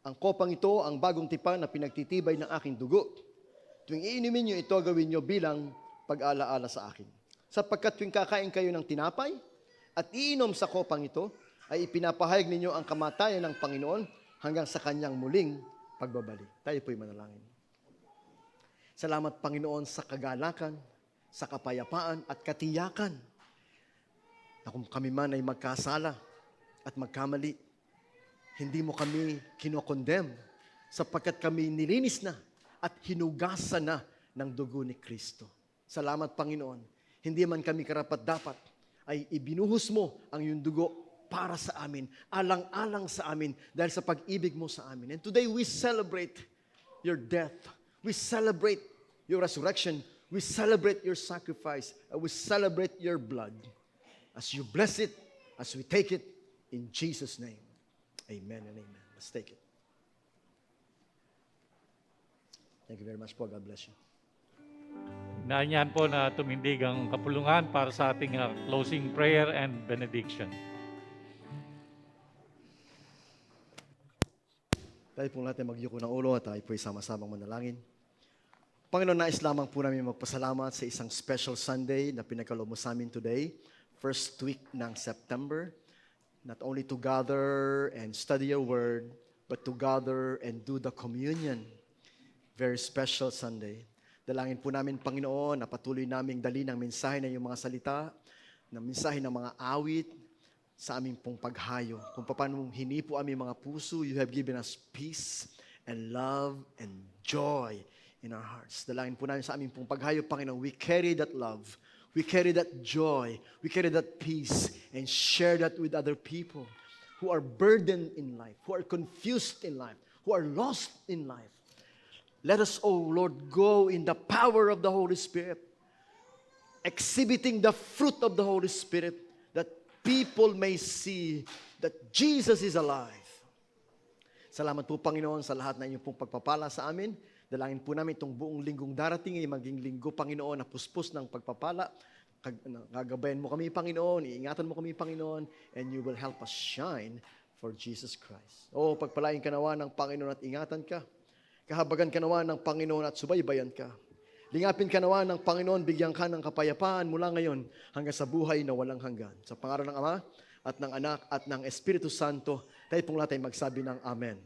Speaker 2: ang kopang ito ang bagong tipan na pinagtitibay ng aking dugo. Tuwing iinumin niyo ito, gawin niyo bilang pag-alaala sa akin. Sapagkat tuwing kakain kayo ng tinapay, at iinom sa kopang ito, ay ipinapahayag ninyo ang kamatayan ng Panginoon hanggang sa kanyang muling pagbabalik. Tayo po'y manalangin. Salamat, Panginoon, sa kagalakan, sa kapayapaan at katiyakan na kung kami man ay magkasala at magkamali, hindi mo kami kinokondem sapagkat kami nilinis na at hinugasan na ng dugo ni Kristo. Salamat, Panginoon. Hindi man kami karapat-dapat, ay ibinuhos mo ang iyong dugo para sa amin, alang-alang sa amin, dahil sa pag-ibig mo sa amin. And today we celebrate your death. We celebrate your resurrection. We celebrate your sacrifice. We celebrate your blood. As you bless it, as we take it, in Jesus' name. Amen and amen. Let's take it. Thank you very much po. God bless you.
Speaker 1: Naanyahan po na tumindig ang kapulungan para sa ating closing prayer and benediction.
Speaker 2: Tayo po natin magyuko ng ulo at tayo po sama-samang manalangin. Panginoon, nais lamang po namin magpasalamat sa isang special Sunday na pinagkaloob mo sa amin today, first week ng September. Not only to gather and study your word, but to gather and do the communion. Very special Sunday. Dalangin po namin, Panginoon, na patuloy naming dali ng mensahe ng iyong mga salita, ng mensahe ng mga awit, sa aming pong paghayo. Kung paano hinipo aming mga puso, you have given us peace and love and joy in our hearts. Dalangin po namin sa aming pong paghayo, Panginoon, we carry that love, we carry that joy, we carry that peace, and share that with other people who are burdened in life, who are confused in life, who are lost in life. Let us, oh Lord, go in the power of the Holy Spirit, exhibiting the fruit of the Holy Spirit, that people may see that Jesus is alive. Salamat po, Panginoon, sa lahat na inyong pong pagpapala sa amin. Dalangin po namin itong buong linggong darating ay maging linggo, Panginoon, na puspos ng pagpapala. Gagabayan mo kami, Panginoon, iingatan mo kami, Panginoon, and you will help us shine for Jesus Christ. O, pagpalain ka nawa ng Panginoon at ingatan ka. Kahabagan ka nawa ng Panginoon at subaybayan ka. Lingapin ka nawa ng Panginoon, bigyan ka ng kapayapaan mula ngayon hanggang sa buhay na walang hanggan. Sa pangalan ng Ama at ng Anak at ng Espiritu Santo, tayo pong lahat ay magsabi ng Amen.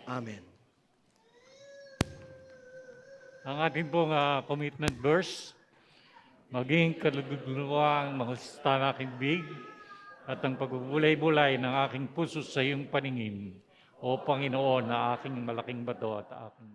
Speaker 2: Amen.
Speaker 1: Ang ating pong commitment verse, maging kalugluwang mahusita na aking big at ang pagbubulay-bulay ng aking puso sa iyong paningin, O Panginoon, na aking malaking bato at aking